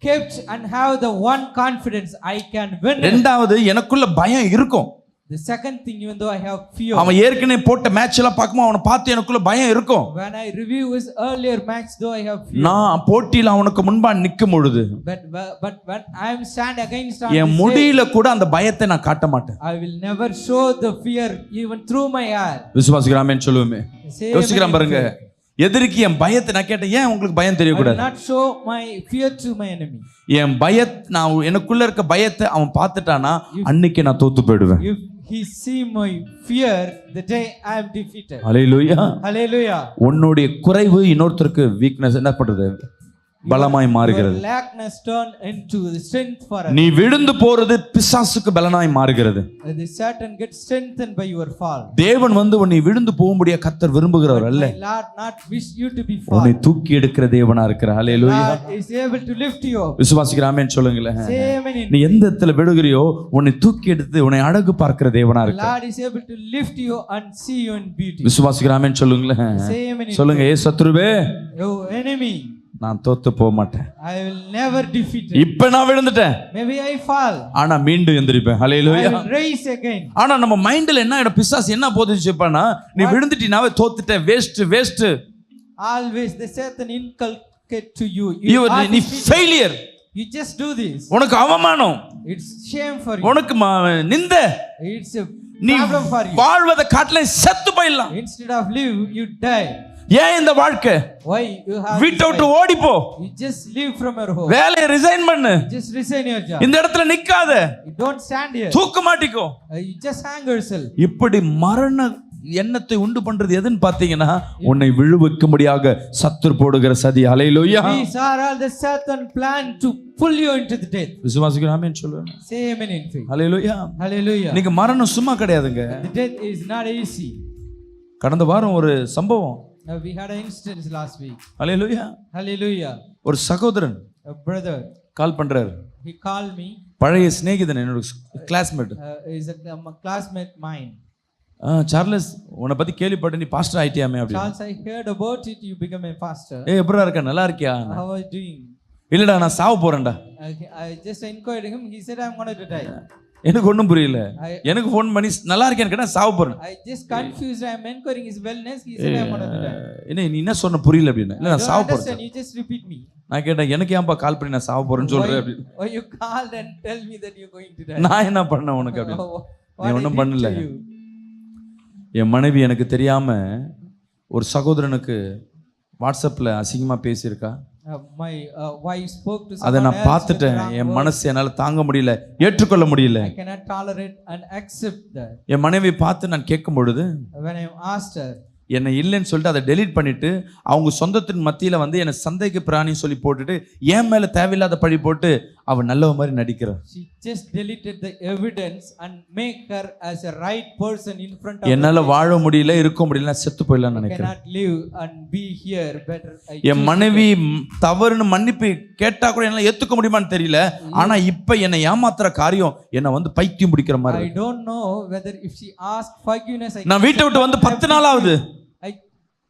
[SPEAKER 3] kept and have the one confidence I can win.
[SPEAKER 2] ரெண்டாவது, எனக்குள்ள பயம் இருக்கும்.
[SPEAKER 3] The second thing, even though I have fear,
[SPEAKER 2] அவன் ஏற்கனவே போட்ட மேட்ச் எல்லாம் பார்க்கும்போது அவனை பார்த்து எனக்குள்ள பயம் இருக்கும்.
[SPEAKER 3] when I review his earlier match, though I have fear,
[SPEAKER 2] நான் போட்டியில் அவனுக்கு முன்பா நிற்கும் பொழுது
[SPEAKER 3] but when I am stand against on
[SPEAKER 2] N
[SPEAKER 3] this day,
[SPEAKER 2] முடியில கூட அந்த பயத்தை நான் காட்ட மாட்டேன்.
[SPEAKER 3] I will never show the fear even through my hair.
[SPEAKER 2] விசுவாசிக்கிறாமேன்னு சொல்லுவோமே.
[SPEAKER 3] Say
[SPEAKER 2] யோசிக்கிறான்
[SPEAKER 3] amen.
[SPEAKER 2] பாருங்க, எதிரிக்கு என் பயத்தை நான் கேட்டேன், ஏன் உங்களுக்கு பயம்
[SPEAKER 3] I will
[SPEAKER 2] தெரியக்கூடாது?
[SPEAKER 3] not show my fear to my enemy.
[SPEAKER 2] என் நான் எனக்குள்ள இருக்க பயத்தை அவன் பார்த்துட்டானா அன்னைக்கு நான் தோத்து போயிடுவேன்.
[SPEAKER 3] If he see my fear, the day I am defeated.
[SPEAKER 2] Hallelujah.
[SPEAKER 3] Hallelujah.
[SPEAKER 2] உன்னுடைய குறைவு இன்னொருத்தருக்கு வீக்னஸ் என்ன பண்றது? பலமாய் மாறுகிறது.
[SPEAKER 3] Your lackness turn into the strength for us.
[SPEAKER 2] நீ விழுந்து போறது பிசாசுக்கு பலனாய் மாறுகிறது.
[SPEAKER 3] The Satan gets strengthened by your fall.
[SPEAKER 2] தேவன் உன்னை விழுந்து போகும்படியா கர்த்தர் விரும்புகிறவர் அல்ல.
[SPEAKER 3] My Lord not wish you to be fall.
[SPEAKER 2] உன்னை தூக்கி எடுக்கிற தேவனா இருக்கிறார். ஹல்லேலூயா.
[SPEAKER 3] God is able to lift you up.
[SPEAKER 2] விசுவாசிக்கிற ஆமென் சொல்லுங்களேன்.
[SPEAKER 3] Say amen.
[SPEAKER 2] நீ எந்த இடத்துல விழுகிறியோ உன்னை தூக்கி எடுத்து உன்னை அழகு பார்க்கிற தேவனா இருக்கிறார்.
[SPEAKER 3] Lord is able to lift you and see you in beauty.
[SPEAKER 2] விசுவாசிக்கிற ஆமென் சொல்லுங்களேன்.
[SPEAKER 3] Say amen.
[SPEAKER 2] சொல்லுங்க, ஏ சத்ருவே,
[SPEAKER 3] Oh enemy,
[SPEAKER 2] நான் தோத்து போக மாட்டேன்.
[SPEAKER 3] I will never defeat you.
[SPEAKER 2] இப்ப நான் விழுந்துட்டேன்,
[SPEAKER 3] Maybe I fall,
[SPEAKER 2] ஆனா மீண்டும் எந்திரிப்பேன்.
[SPEAKER 3] I
[SPEAKER 2] hallelujah.
[SPEAKER 3] will rise again.
[SPEAKER 2] ஆனா நம்ம மைண்ட்ல என்ன ஆயிடும், பிசாசு என்ன போதிச்சுப்பானா, நீ விழுந்துட்டீனாவே தோத்துட்ட, waste
[SPEAKER 3] Always the Satan inculcate to you.
[SPEAKER 2] நீ failure,
[SPEAKER 3] You just do this.
[SPEAKER 2] உனக்கு அவமானம்,
[SPEAKER 3] It's shame for you.
[SPEAKER 2] உனக்கு நிந்த,
[SPEAKER 3] It's a
[SPEAKER 2] நீ
[SPEAKER 3] problem for you.
[SPEAKER 2] வாழ்வதை காட்டில செத்து போயிடலாம்.
[SPEAKER 3] Instead of live, you die.
[SPEAKER 2] ஏன் இந்த வாழ்க்கை?
[SPEAKER 3] Why you have
[SPEAKER 2] வீட்டை
[SPEAKER 3] this
[SPEAKER 2] விட்டு
[SPEAKER 3] life?
[SPEAKER 2] ஓடி போ,
[SPEAKER 3] You just leave from your home.
[SPEAKER 2] வேலையை ரிசைன் பண்ணு,
[SPEAKER 3] Just resign your job.
[SPEAKER 2] இந்த இடத்துல நிக்காத,
[SPEAKER 3] You don't stand here.
[SPEAKER 2] தூக்க மாட்டிக்கோ.
[SPEAKER 3] You just hang yourself.
[SPEAKER 2] இப்படி மரண எண்ணத்தை உண்டு பண்றது எதுன்னு பாத்தீங்கன்னா, உன்னை விழுவிக்கும்படியாக சத்துரு போடுகிற சதி. ஹல்லேலூயா.
[SPEAKER 3] These are all the Satan plan to pull you into the death.
[SPEAKER 2] விசுவாசிக்கிற ஆமென் சொல்லுங்க.
[SPEAKER 3] Say amen in faith.
[SPEAKER 2] Hallelujah.
[SPEAKER 3] Hallelujah.
[SPEAKER 2] நீங்க மரணம் சும்மா கிடையாதுங்க.
[SPEAKER 3] The death is not easy.
[SPEAKER 2] கடந்த வாரம் ஒரு சம்பவம்.
[SPEAKER 3] We had an instance last week.
[SPEAKER 2] Hallelujah.
[SPEAKER 3] Hallelujah.
[SPEAKER 2] ஒரு சகோதரன்
[SPEAKER 3] A brother,
[SPEAKER 2] கால் பண்றாரு.
[SPEAKER 3] he called me.
[SPEAKER 2] பழைய சிநேகிதன், என்னோட classmate.
[SPEAKER 3] Is a classmate mine.
[SPEAKER 2] Charles, உன்னை பத்தி கேள்விப்பட்டு நீ பாஸ்டர் ஆயிட்டியாமே அப்படி.
[SPEAKER 3] Charles, I heard about it. You become a pastor.
[SPEAKER 2] எப்படிடா இருக்க, நல்லா இருக்கியா?
[SPEAKER 3] How are you doing?
[SPEAKER 2] இல்லடா, நான் சாவ போறேன்டா.
[SPEAKER 3] I just inquired him. He said I'm going to die.
[SPEAKER 2] எனக்கு ஒன்றும் புரியல. எனக்கு ஃபோன் பண்ணி நல்லா இருக்கேன்னு கேட்டா சாவ போறேன்.
[SPEAKER 3] I just confused. I'm inquiring his wellness. He said I'm going to die.
[SPEAKER 2] என்ன நீ என்ன சொன்ன புரியல அப்படின்னு. இல்ல நான் சாவ போறேன்.
[SPEAKER 3] You just repeat me.
[SPEAKER 2] நான் கேட்டேன், எனக்கு ஏன்பா கால் பண்ணி நான் சாவ போறேன்னு சொல்றேன் அப்படி.
[SPEAKER 3] Why you called and tell me that you're going to die?
[SPEAKER 2] நான் என்ன பண்ண உனக்கு அப்படி? நீ ஒன்றும் பண்ணல.
[SPEAKER 3] you?
[SPEAKER 2] என் மனைவி எனக்கு தெரியாம ஒரு சகோதரனுக்கு வாட்ஸ்அப்ல அசிங்கமா பேசியிருக்கா.
[SPEAKER 3] My wife spoke to
[SPEAKER 2] அதை
[SPEAKER 3] someone
[SPEAKER 2] நான்
[SPEAKER 3] else with
[SPEAKER 2] பார்த்துட்டேன்.
[SPEAKER 3] wrong
[SPEAKER 2] என்
[SPEAKER 3] words.
[SPEAKER 2] மனசு என்னால தாங்க முடியல, ஏற்றுக்கொள்ள முடியல.
[SPEAKER 3] I cannot tolerate and accept that.
[SPEAKER 2] என் மனைவி பார்த்து நான் கேட்கும் பொழுது,
[SPEAKER 3] When I asked her,
[SPEAKER 2] என்னை இல்லைன்னு சொல்லிட்டு அதை டெலீட் பண்ணிட்டு அவங்க சொந்தத்தின் மத்தியில என்னை சந்தைக்கு பிராணின்னு சொல்லி போட்டுட்டு என் மேல தேவையில்லாத பழி போட்டு அவ நல்லவ மாதிரி நடிக்கிறார்.
[SPEAKER 3] she just deleted the evidence and make her as a right person in front of
[SPEAKER 2] என்னால வாழ முடியல, இருக்க முடியல, நான் செத்து போயிடலாம்னு நினைக்கிறேன்.
[SPEAKER 3] cannot live and be here better.
[SPEAKER 2] என் மனைவி தவறுன்னு மன்னிப்பு கேட்டா கூட என்னால ஏத்துக்க முடியுமான்னு தெரியல. ஆனா இப்ப என்னை ஏமாத்துற காரியம் என்னை பைத்தியம் பிடிக்கிற மாதிரி.
[SPEAKER 3] I don't know whether if she asked forgiveness.
[SPEAKER 2] நான் வீட்டை விட்டு 10 நாள் ஆகுது.
[SPEAKER 3] I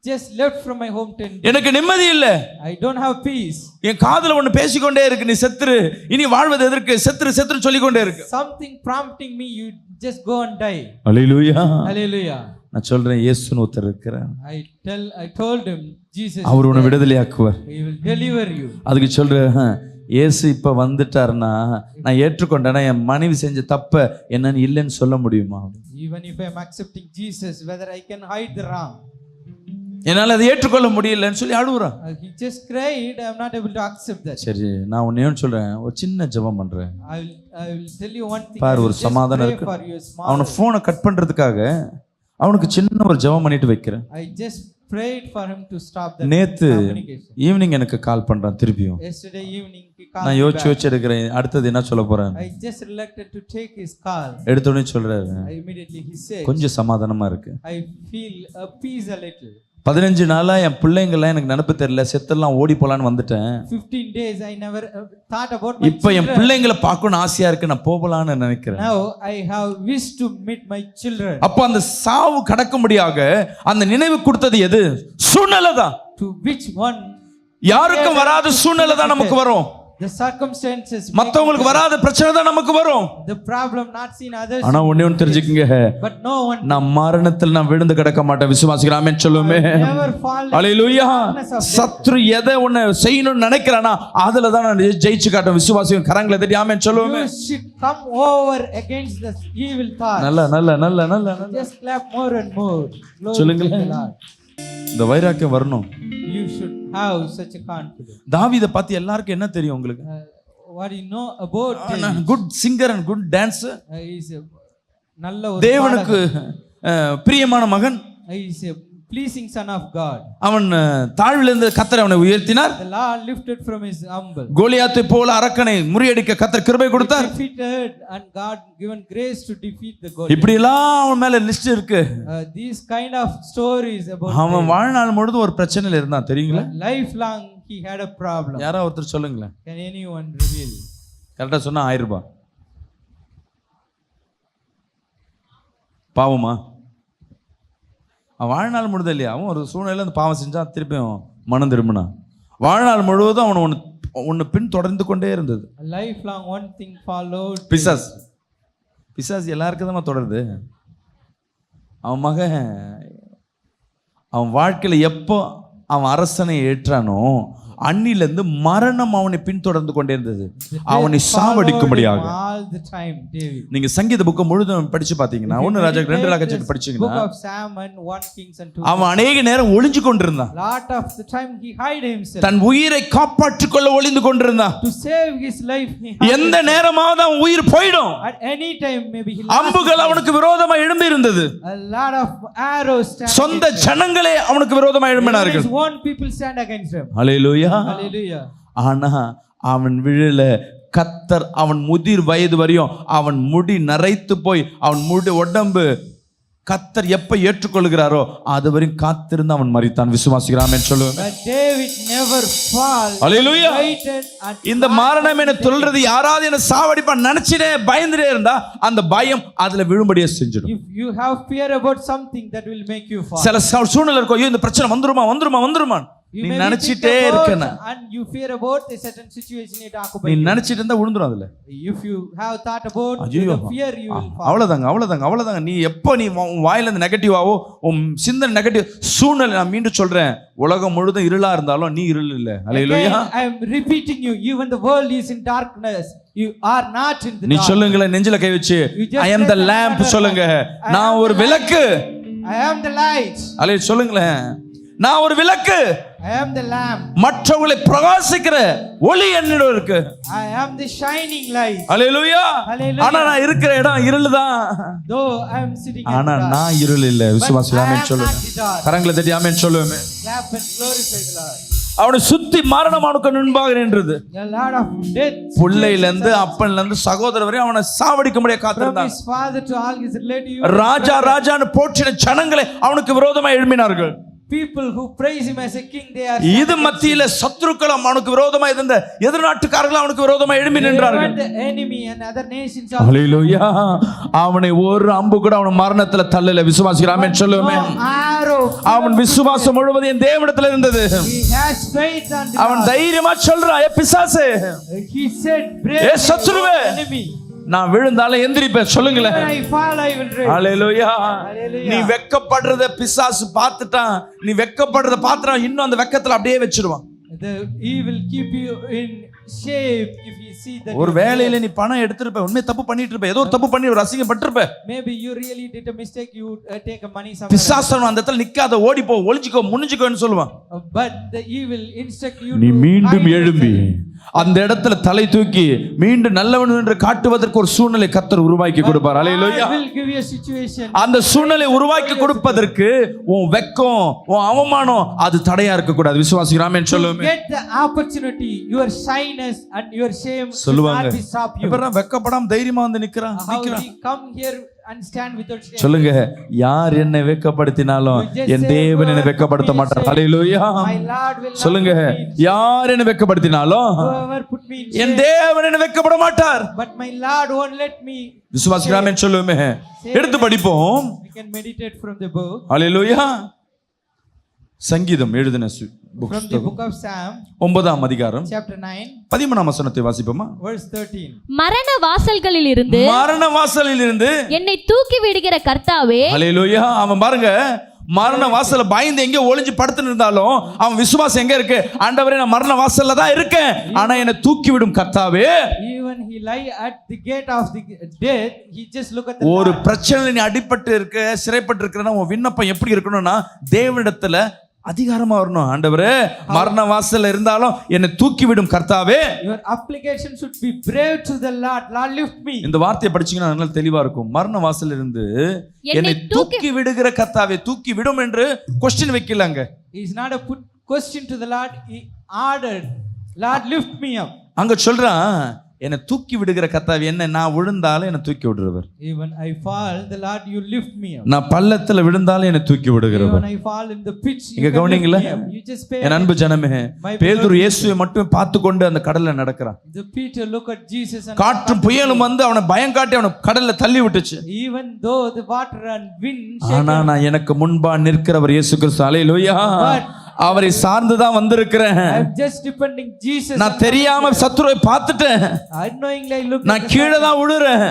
[SPEAKER 3] just left from my home 10 days.
[SPEAKER 2] எனக்கு நிம்மதி இல்ல.
[SPEAKER 3] I don't have peace.
[SPEAKER 2] என் காதுல ஒண்ணு பேசிக்கொண்டே இருக்கு, நீ செத்துரு, இனி வாழ்வது எதற்கு, செத்துரு சொல்லிக்கொண்டே இருக்கு.
[SPEAKER 3] Something prompting me, you just go and die.
[SPEAKER 2] Hallelujah.
[SPEAKER 3] Hallelujah.
[SPEAKER 2] நான் சொல்றேன், இயேசுன்னு ஒருத்தர் இருக்கிறார்.
[SPEAKER 3] I told him Jesus,
[SPEAKER 2] அவர் உன்னை விடுதலையாக்குவார்.
[SPEAKER 3] he will deliver you.
[SPEAKER 2] அதுக்கு சொல்றேன், இயேசு இப்ப வந்துட்டாருன்னா நான் ஏற்றுக்கொண்டேன்னா என் மனைவி செஞ்ச தப்ப என்னன்னு இல்லைன்னு சொல்ல முடியுமா?
[SPEAKER 3] Even if I am accepting Jesus, whether I can hide the wrong.
[SPEAKER 2] என்னால அதை ஏற்றுக்கொள்ள முடியலன்னு சொல்லி அழுகுறான்.
[SPEAKER 3] He just cried, I am not able to accept that.
[SPEAKER 2] சரி, நான் உன்னையும் சொல்றேன், ஒரு சின்ன ஜெபம் பண்றேன்.
[SPEAKER 3] I will tell you one thing.
[SPEAKER 2] பாரு, ஒரு சமாதானம் இருக்கு. அவனை போனை கட் பண்றதுக்காக அவனுக்கு சின்ன ஒரு ஜெபம் பண்ணிட்டு வைக்கிறேன்.
[SPEAKER 3] I just prayed for him to stop that
[SPEAKER 2] நேத்து
[SPEAKER 3] communication.
[SPEAKER 2] ஈவினிங் எனக்கு கால் பண்றான் திருப்பியும்.
[SPEAKER 3] Yesterday evening he called
[SPEAKER 2] நான்
[SPEAKER 3] me
[SPEAKER 2] யோசிச்சு
[SPEAKER 3] back.
[SPEAKER 2] எடுக்கிறேன், அடுத்தது என்ன சொல்ல போறேன்.
[SPEAKER 3] I just reluctant to take his call.
[SPEAKER 2] எடுத்த உடனே சொல்றாரு,
[SPEAKER 3] Immediately he said,
[SPEAKER 2] கொஞ்சம் சமாதானமா இருக்கு.
[SPEAKER 3] I feel a peace a little.
[SPEAKER 2] 15 நாளா என் பிள்ளைங்கெல்லாம் எனக்கு நினைப்பு தெரியல, செத்தெல்லாம் ஓடி போலான்னு வந்துட்டேன்.
[SPEAKER 3] 15 days I never thought about my
[SPEAKER 2] இப்ப என்
[SPEAKER 3] children.
[SPEAKER 2] பிள்ளைங்களை பார்க்கணும்னு ஆசையா இருக்கு, நான் போகலான்னு நினைக்கிறேன்.
[SPEAKER 3] Now I have wished to meet my children.
[SPEAKER 2] அப்ப அந்த சாவு கடக்கும்படியாக அந்த நினைவு கொடுத்தது எது? சூழ்நிலை தான்.
[SPEAKER 3] To which one?
[SPEAKER 2] யாருக்கும் வராத சூழ்நிலை தான் நமக்கு வரும்.
[SPEAKER 3] The circumstances,
[SPEAKER 2] மத்தவங்களுக்கு வராத பிரச்சனை தான் நமக்கு வரும்.
[SPEAKER 3] the problem not seen others,
[SPEAKER 2] ஆனா ஒண்ணு தெரிஞ்சுக்கங்க,
[SPEAKER 3] but no one
[SPEAKER 2] நான் மரணத்தில் நான் விழுந்து கிடக்க மாட்டேன். விசுவாசிக்கிறேன், ஆமென் சொல்லுமே.
[SPEAKER 3] never fall.
[SPEAKER 2] அல்லேலூயா. சத்ரு எதை ஒண்ணு செய்யணும்னு நினைக்கிறானா அதுல தான் நான் ஜெயிச்சு காட்டுவேன். விசுவாசியும் கரங்களை தட்டி ஆமென் சொல்லுமே.
[SPEAKER 3] You should come over against the evil thoughts.
[SPEAKER 2] நல்ல நல்ல நல்ல நல்ல நல்ல
[SPEAKER 3] Just clap more and more. Glory
[SPEAKER 2] சொல்லுங்க.
[SPEAKER 3] to the Lord.
[SPEAKER 2] இந்த வைராக்கியம் வரணும்.
[SPEAKER 3] You should have such a confidence.
[SPEAKER 2] தாவீதை பத்தி எல்லாருக்கும் என்ன தெரியும் உங்களுக்கு?
[SPEAKER 3] What you know about David?
[SPEAKER 2] Good singer and good dancer.
[SPEAKER 3] He is a நல்ல ஒரு
[SPEAKER 2] தேவனுக்கு பிரியமான மகன்.
[SPEAKER 3] He is a pleasing son of God.
[SPEAKER 2] அவன் தாழ்விலிருந்து கர்த்தர் அவனை உயர்த்தினார்.
[SPEAKER 3] The Lord lifted from his humble.
[SPEAKER 2] கோலியாத்தை போல அரக்கனை முறியடிக்க கர்த்தர் கிருபை கொடுத்தார்.
[SPEAKER 3] Defeated and God given grace to defeat the Goliath.
[SPEAKER 2] இப்படி எல்லாம் அவன் மேல லிஸ்ட் இருக்கு.
[SPEAKER 3] These kind of stories about
[SPEAKER 2] அவன் வாழ்நாள் முழுதும் ஒரு பிரச்சனையில இருந்தான் தெரியுங்களா?
[SPEAKER 3] lifelong he had a problem.
[SPEAKER 2] யாரோ ஒருத்தர் சொல்லுங்களேன்.
[SPEAKER 3] Can anyone reveal?
[SPEAKER 2] கரெக்டா சொன்னா 1000 ரூபாய் பாவமா? அவன் வாழ்நாள் முழுதும் இல்லையா, அவன் ஒரு சூழ்நிலையில் அந்த பாவம் செஞ்சான், திருப்பியும் மனம் திரும்பினான். வாழ்நாள் முழுவதும் அவன் ஒன்று பின் தொடர்ந்து கொண்டே இருந்தது.
[SPEAKER 3] Lifelong one thing followed.
[SPEAKER 2] பிசாஸ் எல்லாருக்கும் தான் தொடருது. அவன் மகன் அவன் வாழ்க்கையில் எப்போ அவன் அரசனை ஏற்றானோ அன்னிலிருந்து மரணம் அவனை பின்தொடர்ந்து கொண்டே இருந்தது, அவனை சாவடிக்கும்படியாக. நீங்க சங்கீத புக்கு முழுதும் படிச்சு பாத்தீங்கன்னா 1 ராஜாக்கள் 2 ராஜாக்கள் படிச்சீங்கன்னா அவன் அநேக நேரம் ஒளிஞ்சு கொண்டிருந்தான். தன் உயிரை காப்பாற்றிக் கொள்ள ஒளிந்து கொண்டிருந்தான். எந்த நேரமாவது அவன் உயிர் போயிடும். அம்புகள் அவனுக்கு விரோதமா எழும்பி இருந்தது. சொந்த ஜனங்களே அவனுக்கு விரோதமா எழும்பினார்கள். ஹல்லேலூயா. ஆனா அவன் விழல. கர்த்தர் அவன் முதிர் வயது வரையும் அவன் முடி நரைத்து போய் அவன் முடி உடம்பு கர்த்தர் எப்ப ஏற்றுக்கொள்கிறாரோ அது வரையும் காத்திருந்து அவன் மரித்தான். விசுவாசிக்கிறான் சொல்லுவேன். ஹல்லேலூயா. இந்த மரணம் என்ன சொல்றது, யாராவது என்ன சாவடிப்பான் நினைச்சிட்டே பயந்துட்டே இருந்தா அந்த பயம் அதுல விழும்படியே செஞ்சிடும்.
[SPEAKER 3] If you have fear about something that will make you fall.
[SPEAKER 2] சில சூழ்நிலை இருக்கும், ஐயோ இந்த பிரச்சனை வந்துருமா நீ நினைச்சிட்டே இருக்கன.
[SPEAKER 3] And you fear about a certain situation it occupy.
[SPEAKER 2] நீ நினைச்சிட்டு இருந்தா விழுந்துரும் அதுல.
[SPEAKER 3] If you have thought about the fear you will fall.
[SPEAKER 2] அவ்வளவுதாங்க. நீ எப்ப நீ வாயில இருந்து நெகட்டிவாவோ உன் சிந்தனை நெகட்டிவ் சூழ்நிலை, நான் மீண்டும் சொல்றேன், உலகம் முழுதும் இருளா இருந்தாலும் நீ இருள் இல்ல. ஹல்லேலூயா.
[SPEAKER 3] I am repeating you, even the world is in darkness, you are not in the dark.
[SPEAKER 2] நீ சொல்லுங்களே, நெஞ்சில கை வச்சு I am the lamp சொல்லுங்க. நான் ஒரு விளக்கு.
[SPEAKER 3] I am the light.
[SPEAKER 2] அல்லே சொல்லுங்களே, நான் ஒரு விளக்கு.
[SPEAKER 3] I am the lamp.
[SPEAKER 2] மற்றவங்களை பிரகாசிக்கிற ஒளி என்னிடம் இருக்கு.
[SPEAKER 3] I am the shining light.
[SPEAKER 2] ஹல்லேலூயா. ஆனா நான் இருக்கிற இடம் இருள்தான்.
[SPEAKER 3] Though I am sitting in
[SPEAKER 2] ஆனா
[SPEAKER 3] dark.
[SPEAKER 2] நான் இருள் இல்ல. விசுவாசி ஆமென் சொல்லுங்க. கரங்களை தட்டி ஆமென் சொல்லுங்க.
[SPEAKER 3] Clap and glorify the Lord.
[SPEAKER 2] அவனை சுத்தி மரணம் அவனுக்கு முன்பாக நின்றது.
[SPEAKER 3] A lot of death.
[SPEAKER 2] புள்ளையில இருந்து அப்பன்ல இருந்து சகோதரர் வரை அவனை சாவடிக்கும்படியாக காத்திருந்தான்.
[SPEAKER 3] From his father to all his relatives.
[SPEAKER 2] ராஜான்னு போற்றின ஜனங்களே அவனுக்கு விரோதமா எழும்பினார்கள்.
[SPEAKER 3] People who praise him as a king, they are
[SPEAKER 2] இது மத்தியில சத்துருக்கள் அவனுக்கு விரோதமா இருந்த எதிர்நாட்டுக்காரர்கள் அவனுக்கு விரோதமா எழும்பி நின்றார்கள்.
[SPEAKER 3] the enemy and other nations.
[SPEAKER 2] ஹல்லேலூயா. அவனை ஒரு அம்பு கூட அவன் மரணத்துல தள்ளல. விசுவாசிக்கிறேன் ஆமென் சொல்லுமே. அவன் விசுவாசம் முழுவதும் என் தேவனிடத்துல இருந்தது. அவன் தைரியமா சொல்றான், ஏ பிசாசே,
[SPEAKER 3] he said,
[SPEAKER 2] ஏ சத்துருவே, நான் விழுந்தாலும் எந்திரிப்பேன். சொல்லுங்களேன். ஹல்லேலூயா. நீ வெக்கப்படுறத பிசாசு பார்த்துட்டான். நீ வெக்கப்படுறத பார்த்துட்டான், இன்னும் அந்த வெக்கத்துல அப்படியே வச்சிருவான்.
[SPEAKER 3] He will keep you in shape if you see that.
[SPEAKER 2] ஒரு வேளையில நீ பணம் எடுத்துருப்ப, உண்மையை தப்பு பண்ணிட்டு இருப்ப, ஏதோ தப்பு பண்ணி ஒரு அசிங்கப்பட்டிருப்ப.
[SPEAKER 3] Maybe you really did a mistake, you take a money somewhere.
[SPEAKER 2] பிசாசு அந்த இடத்துல நிக்காத, ஓடி போ, ஒளிஞ்சிக்கோ, முன்னிஞ்சிக்கோன்னு சொல்லுவான்.
[SPEAKER 3] But the evil instruct you.
[SPEAKER 2] நீ மீண்டும் எழும்பி அந்த இடத்துல தலை தூக்கி மீண்டும் நல்லவன் என்று காட்டுவதற்கு ஒரு சூழ்நிலை கர்த்தர் உருவாக்கி கொடுப்பார். ஹல்லேலூயா. அந்த சூழ்நிலை உருவாக்கி கொடுப்பதற்கு உன் வெக்கம், உன் அவமானம் அது தடையா இருக்க கூடாது. விசுவாசிக்கிறேன் ஆமென் சொல்லுங்க.
[SPEAKER 3] Get the opportunity, your shyness and your shame
[SPEAKER 2] சொல்லுவாங்க.
[SPEAKER 3] should not stop you.
[SPEAKER 2] இப்ப வெக்கப்படாம தைரியமா வந்து நிக்கிறான்.
[SPEAKER 3] Come here and stand without shame.
[SPEAKER 2] சொல்லுங்க, யார் என்னை வெக்கப்படுத்தினாலும் என் தேவன் என்னை வெக்கப்படுத்த மாட்டார். ஹல்லேலூயா. சொல்லுங்க, யார் என்னை வெக்கப்படுத்தினாலும் என் தேவன் என்னை வெக்கப்பட மாட்டார்.
[SPEAKER 3] But my Lord won't let me.
[SPEAKER 2] விசுவாசிக்கிறேன் சொல்லுமே. எடுத்து படிப்போம்.
[SPEAKER 3] We can meditate from the book.
[SPEAKER 2] ஹல்லேலூயா. சங்கீதம் எழுதின
[SPEAKER 3] From the book of Psalm,
[SPEAKER 2] 9ஆம் அதிகாரம்
[SPEAKER 3] chapter 9,
[SPEAKER 2] 13ஆம் வசனத்தை வாசிப்போமா?
[SPEAKER 3] verse 13.
[SPEAKER 4] மரண வாசல்களில் இருந்து
[SPEAKER 2] மரண வாசலில் இருந்து
[SPEAKER 4] என்னை தூக்கி விடுகிற கர்த்தாவே,
[SPEAKER 2] ஹல்லேலூயா. அவன் பாருங்க, மரண வாசல்ல பயந்து எங்க ஒளிஞ்சு படுத்துன்னு இருந்தாலும் அவன் விசுவாசம் எங்க இருக்கு? ஆண்டவரே, நான் மரண வாசல்ல தான் இருக்கேன், ஆனா என்னை தூக்கி விடும் கர்த்தாவே.
[SPEAKER 3] Even he lie at the gate of the death, he just look at the
[SPEAKER 2] ஒரு
[SPEAKER 3] Lord.
[SPEAKER 2] பிரச்சனை நீ அடிபட்டு இருக்க, சிறைப்பட்டு இருக்கிறனா உன் விண்ணப்பம் எப்படி இருக்கணும்னா தேவனிடத்துல அதிகாரமா வரணும். ஆண்டவரே, மரண வாசல்ல இருந்தாலும் என்னை தூக்கி விடும் கர்த்தாவே.
[SPEAKER 3] Your application should be brave to the Lord. Lord, lift me.
[SPEAKER 2] இந்த வார்த்தையை படிச்சீங்கன்னா நல்லா தெளிவா இருக்கும். மரண வாசல்ல இருந்து என்னை தூக்கி விடுகிற கர்த்தாவே. தூக்கி விடும் என்று question வைக்கலங்க.
[SPEAKER 3] He is not a put question to the Lord. He ordered, Lord, lift me up.
[SPEAKER 2] அங்க சொல்றான், என்னை தூக்கி விடுகிற கர்த்தாவே. என்ன, நான் விழுந்தாலும் என்னை தூக்கி விடுறவர்.
[SPEAKER 3] Even I fall, the Lord, you lift me up.
[SPEAKER 2] நான் பள்ளத்துல விழுந்தாலும் என்னை தூக்கி விடுகிறவர்.
[SPEAKER 3] Even I fall in the pit, you
[SPEAKER 2] இங்க
[SPEAKER 3] can lift
[SPEAKER 2] கவனிங்களா?
[SPEAKER 3] me up. You just pay.
[SPEAKER 2] என் அன்பு ஜனமே, பேதுரு இயேசுவை மட்டும் பார்த்து கொண்டு அந்த கடல்ல நடக்கிறான்.
[SPEAKER 3] The Peter look at Jesus and
[SPEAKER 2] காற்றும் புயலும் வந்து அவனை பயம் காட்டி அவனை கடல்ல தள்ளி விட்டுச்சு.
[SPEAKER 3] even though the water and wind
[SPEAKER 2] ஆனா நான் எனக்கு முன்பா நிற்கிறவர் இயேசு கிறிஸ்து. ஹல்லேலூயா. அவரை சார்ந்துதான் வந்திருக்கிறேன்.
[SPEAKER 3] I'm just depending Jesus.
[SPEAKER 2] நான் தெரியாம சத்துருவை பார்த்துட்டேன்.
[SPEAKER 3] Unknowingly I look.
[SPEAKER 2] நான் கீழே தான் விழுறேன்.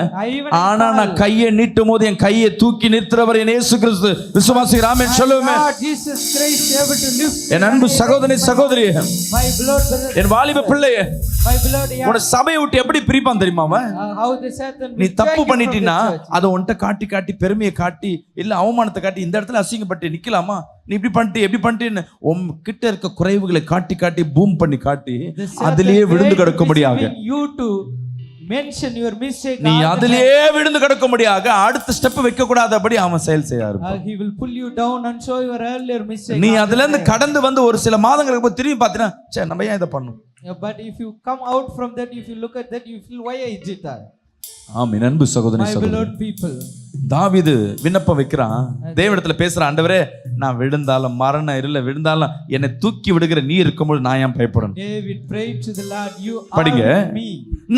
[SPEAKER 2] ஆனா நான் கையை நீட்டும் போது என் கையை தூக்கி நிறுத்துறவர் என் இயேசு கிறிஸ்து. விசுவாசி ராமன் சொல்லுமே.
[SPEAKER 3] Jesus Christ able to lift.
[SPEAKER 2] என் அன்பு சகோதரி சகோதரி,
[SPEAKER 3] My beloved brother.
[SPEAKER 2] என் வாலிப பிள்ளையே,
[SPEAKER 3] My beloved.
[SPEAKER 2] உன சபையை விட்டு எப்படி பிரிப்பான் தெரியுமா அவன்?
[SPEAKER 3] How the Satan.
[SPEAKER 2] நீ தப்பு பண்ணிட்டீன்னா அதை உன்கிட்ட காட்டி காட்டி பெருமையை காட்டி இல்ல அவமானத்தை காட்டி இந்த இடத்துல அசிங்கப்பட்டு நிக்கலாமா, நீ இப்படி பண்ணிட்டு எப்படி பண்ணிட்டு உன் கிட்ட இருக்க குறைவுகளை காட்டி காட்டி பூம் பண்ணி காட்டி அதிலேயே விழுந்து கிடக்க முடியாது.
[SPEAKER 3] You to mention your mistake.
[SPEAKER 2] நீ அதிலேயே விழுந்து கிடக்க முடியாது. அடுத்த ஸ்டெப் வைக்க கூடாதபடி அவன் செயல் செய்ய ஆரம்பிப்பான்.
[SPEAKER 3] He will pull you down and show your earlier mistake.
[SPEAKER 2] நீ அதுல இருந்து கடந்து வந்து ஒரு சில மாதங்களுக்கு அப்புறம் திரும்பி பார்த்தீங்கன்னா, சே நம்ம ஏன் இதை பண்ணோம்?
[SPEAKER 3] But if you come out from that, if you look at that, you feel, why I did that.
[SPEAKER 2] ஆமென். அன்பு சகோதரி
[SPEAKER 3] My
[SPEAKER 2] சகோதரி,
[SPEAKER 3] beloved people.
[SPEAKER 2] தாவீது விண்ணப்பம் வைக்கிறான். தேவனிடத்துல பேசுறான், ஆண்டவரே, நான் விழுந்தாலும் மரண இருள விழுந்தாலும் என்னை தூக்கி விடுகிற நீ இருக்கும்போது நான் ஏன் பயப்படணும்?
[SPEAKER 3] David prayed to the Lord, you
[SPEAKER 2] படிங்க.
[SPEAKER 3] are with me.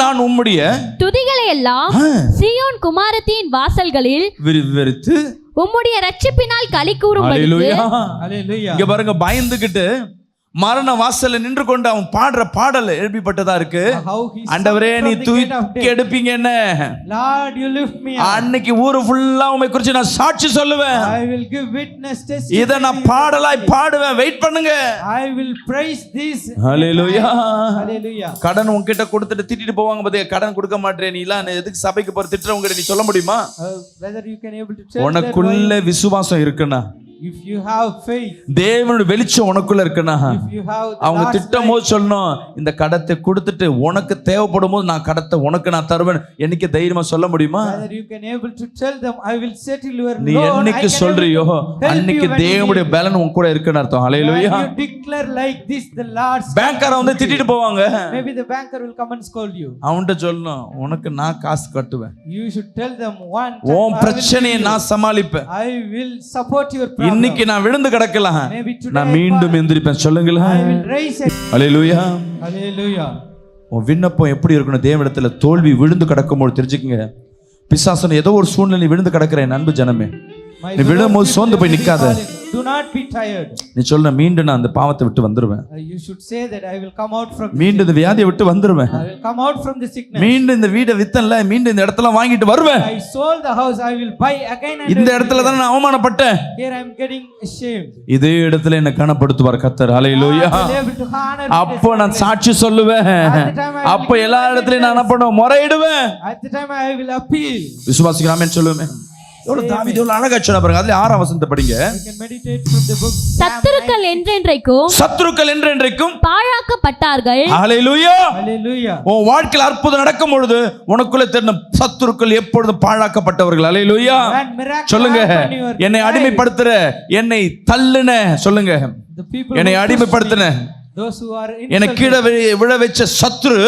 [SPEAKER 2] நான் உம்முடைய
[SPEAKER 4] துதிகளை எல்லாம் சீயோன் குமாரத்தின் வாசல்களில்
[SPEAKER 2] விரிவிரித்து
[SPEAKER 4] உம்முடைய ரட்சிப்பினால் களி கூறும்படி.
[SPEAKER 2] ஹல்லேலூயா.
[SPEAKER 3] Hallelujah.
[SPEAKER 2] இங்க பாருங்க, பயந்துகிட்டு மரண வாசல்ல நின்று கொண்டு அவன் பாடுற பாடல் எழுப்பப்பட்டதா இருக்கு.
[SPEAKER 3] How he
[SPEAKER 2] ஆண்டவரே, நீ
[SPEAKER 3] from the gate of
[SPEAKER 2] தூக்கி
[SPEAKER 3] death.
[SPEAKER 2] எடுப்பீங்க என்ன?
[SPEAKER 3] Lord, you lift me up.
[SPEAKER 2] அன்னைக்கு ஊரு ஃபுல்லா உம்மை குறித்து நான் சாட்சி சொல்லுவேன்.
[SPEAKER 3] I will give witness testimony.
[SPEAKER 2] இத நான் பாடலாய் பாடுவேன். வெயிட் பண்ணுங்க.
[SPEAKER 3] I will praise this.
[SPEAKER 2] Hallelujah.
[SPEAKER 3] Hallelujah.
[SPEAKER 2] கடன் உன்கிட்ட கொடுத்துட்டு திட்டிட்டு போவாங்க பாத்தியா, கடன் கொடுக்க மாட்டேன் நீ எல்லாம் எதுக்கு சபைக்கு போற திட்டுறவங்க நீ சொல்ல முடியுமா?
[SPEAKER 3] Whether you can able to tell that
[SPEAKER 2] உனக்குள்ள விசுவாசம் இருக்குன்னா,
[SPEAKER 3] if you have faith,
[SPEAKER 2] தேவனுடைய வெளிச்சம் உனக்குள்ள இருக்குன்னா,
[SPEAKER 3] if you have the
[SPEAKER 2] அவங்க
[SPEAKER 3] Lord's
[SPEAKER 2] திட்டம் போது சொல்லணும், இந்த கடத்தை கொடுத்துட்டு உனக்கு தேவைப்படும் போது நான் கடத்தை உனக்கு நான் தருவேன். என்னைக்கு தைரியமா சொல்ல முடியுமா?
[SPEAKER 3] whether you can able to tell them, I will settle your
[SPEAKER 2] நீ
[SPEAKER 3] loan.
[SPEAKER 2] என்னைக்கு சொல்றியோ அன்னைக்கு தேவனுடைய பலன் உன் கூட இருக்குன்னு அர்த்தம். ஹல்லேலூயா.
[SPEAKER 3] You declare like this, the Lord's.
[SPEAKER 2] பேங்கரை வந்து திட்டிட்டு போவாங்க.
[SPEAKER 3] Maybe the banker will come and scold you.
[SPEAKER 2] அவன்கிட்ட சொல்லணும், உனக்கு நான் காசு கட்டுவேன்,
[SPEAKER 3] You should tell them one time,
[SPEAKER 2] உன் பிரச்சனையை நான் சமாளிப்பேன்.
[SPEAKER 3] I will support your problem.
[SPEAKER 2] இன்னைக்கு நான் விழுந்து கிடக்கலாம்,
[SPEAKER 3] Maybe today
[SPEAKER 2] நான் மீண்டும் எந்திரிப்பேன். சொல்லுங்களா?
[SPEAKER 3] I will raise it.
[SPEAKER 2] Hallelujah.
[SPEAKER 3] Hallelujah.
[SPEAKER 2] உன் விண்ணப்பம் எப்படி இருக்கணும்? தேவனிடத்துல தோல்வி விழுந்து கிடக்கும்போது தெரிஞ்சுக்கங்க, பிசாசன் ஏதோ ஒரு சூழ்நிலை விழுந்து கிடக்கிறேன். அன்பு ஜனமே,
[SPEAKER 3] My
[SPEAKER 2] நீ விழும்போது சோர்ந்து போய் நிக்காத.
[SPEAKER 3] Do not be tired.
[SPEAKER 2] நீ சொல்ல, மீண்டும் நான் அந்த பாவத்தை விட்டு வந்துருவேன்,
[SPEAKER 3] You should say that I will come out from the
[SPEAKER 2] மீண்டும் இந்த வியாதியை விட்டு வந்துருவேன்,
[SPEAKER 3] I will come out from the sickness.
[SPEAKER 2] மீண்டும் இந்த வீடை வித்தன்ல, மீண்டும் இந்த இடத்துல வாங்கிட்டு வருவேன்.
[SPEAKER 3] I sold the house, I will buy again and
[SPEAKER 2] இந்த இடத்துல தான் நான் அவமானப்பட்டேன்,
[SPEAKER 3] here I am getting ashamed.
[SPEAKER 2] இதே இடத்துல என்ன கனப்படுத்துவார் கர்த்தர். ஹல்லேலூயா.
[SPEAKER 3] I will be able to honor me.
[SPEAKER 2] அப்போ நான் சாட்சி சொல்லுவேன். அப்போ எல்லா இடத்துலயும் நான் என்ன பண்ணுவேன்? முறையிடுவேன்.
[SPEAKER 3] At the time I will appeal.
[SPEAKER 2] விசுவாசிக்கலாமே சொல்லுவேன். எவ்வளவு தாவீது எவ்வளவு அழகா சொன்னா பாருங்க. அதுல 6ஆம் வசனத்தை படிங்க.
[SPEAKER 3] You can meditate from the book.
[SPEAKER 4] சத்துருக்கள் என்றென்றைக்கும்
[SPEAKER 2] சத்துருக்கள் என்றென்றைக்கும்
[SPEAKER 4] பாழாக்கப்பட்டார்கள்.
[SPEAKER 2] ஹல்லேலூயா.
[SPEAKER 3] Hallelujah.
[SPEAKER 2] உன் வாழ்க்கையில் அற்புதம் நடக்கும் பொழுது உனக்குள்ள தெரிந்த சத்துருக்கள் எப்பொழுதும் பாழாக்கப்பட்டவர்கள். ஹல்லேலூயா.
[SPEAKER 3] When miracle
[SPEAKER 2] சொல்லுங்க,
[SPEAKER 3] happen in your
[SPEAKER 2] என்னை
[SPEAKER 3] life,
[SPEAKER 2] அடிமைப்படுத்துற, என்னை தள்ளுன, சொல்லுங்க,
[SPEAKER 3] the people
[SPEAKER 2] என்னை
[SPEAKER 3] who
[SPEAKER 2] அடிமைப்படுத்தின,
[SPEAKER 3] push me, those who are
[SPEAKER 2] என்னை கீழே விழ வச்ச சத்துரு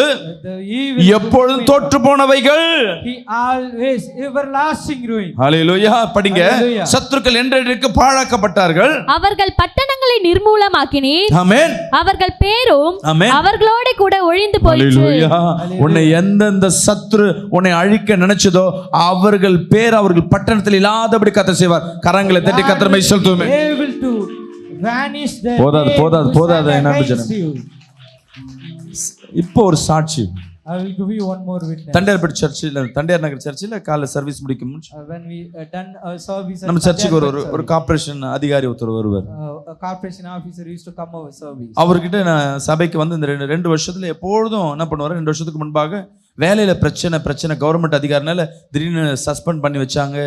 [SPEAKER 3] the evil
[SPEAKER 2] எப்பொழுதும் தோற்று போனவைகள்.
[SPEAKER 3] he always everlasting ruin.
[SPEAKER 2] ஹல்லேலூயா. படிங்க.
[SPEAKER 3] Hallelujah.
[SPEAKER 2] சத்துருக்கள் என்றென்றைக்கு பாழாக்கப்பட்டார்கள்.
[SPEAKER 4] அவர்கள் பட்டணங்களை நிர்மூலமாக்கினீர்.
[SPEAKER 2] ஆமென்.
[SPEAKER 4] அவர்கள் பேரும்
[SPEAKER 2] ஆமென்.
[SPEAKER 4] அவர்களோட கூட ஒழிந்து போயிற்று.
[SPEAKER 2] ஹல்லேலூயா. உன்னை எந்தெந்த சத்துரு உன்னை அழிக்க நினைச்சதோ அவர்கள் பேர் அவர்கள் பட்டணத்தில் இல்லாதபடி கர்த்தர் செய்வார். கரங்களை தட்டி கர்த்தரை செலுத்துவோமே.
[SPEAKER 3] Able to vanish the
[SPEAKER 2] போதாது,
[SPEAKER 3] day
[SPEAKER 2] போதாது,
[SPEAKER 3] who
[SPEAKER 2] போதாது,
[SPEAKER 3] stand
[SPEAKER 2] என்ன
[SPEAKER 3] against
[SPEAKER 2] பிரச்சனை?
[SPEAKER 3] you.
[SPEAKER 2] இப்போ ஒரு சாட்சி
[SPEAKER 3] I will give you one more witness.
[SPEAKER 2] Tondiarpet சர்ச்சில், தண்டையார் நகர் சர்ச்சில் காலைல சர்வீஸ் முடிக்கும்
[SPEAKER 3] When we done our service at
[SPEAKER 2] நம்ம சர்ச்சுக்கு ஒரு
[SPEAKER 3] Tandiyar
[SPEAKER 2] ஒரு கார்ப்பரேஷன் அதிகாரி ஒருத்தர் வருவார்.
[SPEAKER 3] a corporation officer used to come over service.
[SPEAKER 2] அவர்கிட்ட நான் சபைக்கு வந்து இந்த ரெண்டு வருஷத்துல எப்பொழுதும் என்ன பண்ணுவாரு, 2 வருஷத்துக்கு முன்பாக வேலையில பிரச்சனை கவர்மெண்ட் அதிகாரினால திடீர்னு சஸ்பெண்ட் பண்ணி வச்சாங்க,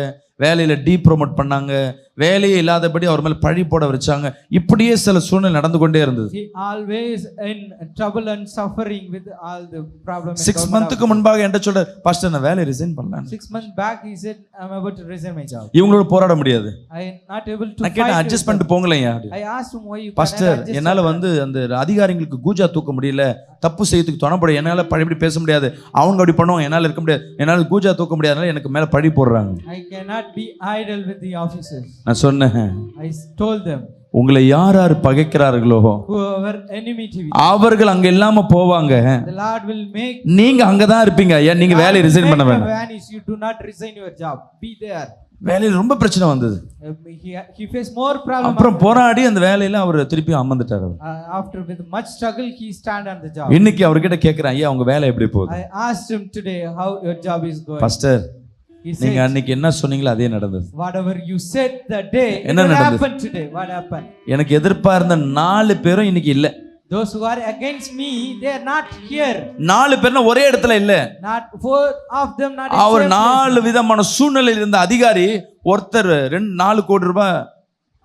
[SPEAKER 2] வேலையில டீப்ரோமோட் பண்ணாங்க, வேலையே இல்லாதபடி அவர் மேல பழி போட வச்சாங்க. இப்படியே சில சூழ்நிலை நடந்து கொண்டே இருந்தது.
[SPEAKER 3] He always in trouble and suffering with all the problems.
[SPEAKER 2] 6 மந்த்துக்கு முன்பாக என்ன சொல்றாரு, பாஸ்டர் நான் வேலையை ரிசைன் பண்ணலாம்.
[SPEAKER 3] 6 months back he said I'm about to resign my job.
[SPEAKER 2] இவங்களோட போராட முடியாது.
[SPEAKER 3] I am not able to
[SPEAKER 2] நான் கேட்டேன், அட்ஜஸ்ட் பண்ணிட்டு போங்களேன்.
[SPEAKER 3] I asked him why you
[SPEAKER 2] pastor என்னால வந்து அந்த அதிகாரிகளுக்கு கூஜா தூக்க முடியல, தப்பு செய்யறதுக்கு துணைப்பட என்னால பழையபடி பேச முடியாது, அவங்க அப்படி பண்ணுவாங்க, என்னால இருக்க முடியாது, என்னால கூஜா தூக்க முடியாதனால எனக்கு மேல பழி போடுறாங்க.
[SPEAKER 3] I cannot be idle with the officers.
[SPEAKER 2] நான் சொன்னேன்,
[SPEAKER 3] I told them
[SPEAKER 2] உங்களை யார் யார் பகைக்கிறார்களோ
[SPEAKER 3] whoever enmity with
[SPEAKER 2] அவர்கள் அங்க இல்லாம போவாங்க,
[SPEAKER 3] the Lord will make
[SPEAKER 2] நீங்க அங்கதான் இருப்பீங்க. ஏன் நீங்க வேலையை ரிசைன் பண்ண வேண்டாம்.
[SPEAKER 3] vanish. You do not resign your job, be there.
[SPEAKER 2] வேலையில ரொம்ப பிரச்சனை வந்தது.
[SPEAKER 3] He faced more problem.
[SPEAKER 2] அப்புறம் போராடி அந்த வேலையில அவர் திருப்பி அமர்ந்துட்டாரு.
[SPEAKER 3] After with much struggle he stand on the job.
[SPEAKER 2] இன்னைக்கு அவர்கிட்ட கேக்குறேன், ஐயா உங்க வேலை எப்படி போகுது?
[SPEAKER 3] I asked him today how your job is going.
[SPEAKER 2] Pastor
[SPEAKER 3] He
[SPEAKER 2] நீங்க
[SPEAKER 3] said
[SPEAKER 2] அன்னைக்கு என்ன சொன்னீங்களோ அதே நடந்தது.
[SPEAKER 3] whatever you said that day,
[SPEAKER 2] என்ன
[SPEAKER 3] what
[SPEAKER 2] நடந்தது?
[SPEAKER 3] happened today? What happened?
[SPEAKER 2] எனக்கு எதிர்பார்த்த 4 பேரும் இன்னைக்கு இல்ல.
[SPEAKER 3] Those who are against me, they are not here.
[SPEAKER 2] 4 பேர்னா ஒரே இடத்துல இல்ல.
[SPEAKER 3] Not 4 of them not in
[SPEAKER 2] our
[SPEAKER 3] same place.
[SPEAKER 2] 4 விதமான சூழ்நிலையில் இருந்த அதிகாரி ஒருத்தர் 4 கோடி ரூபாய்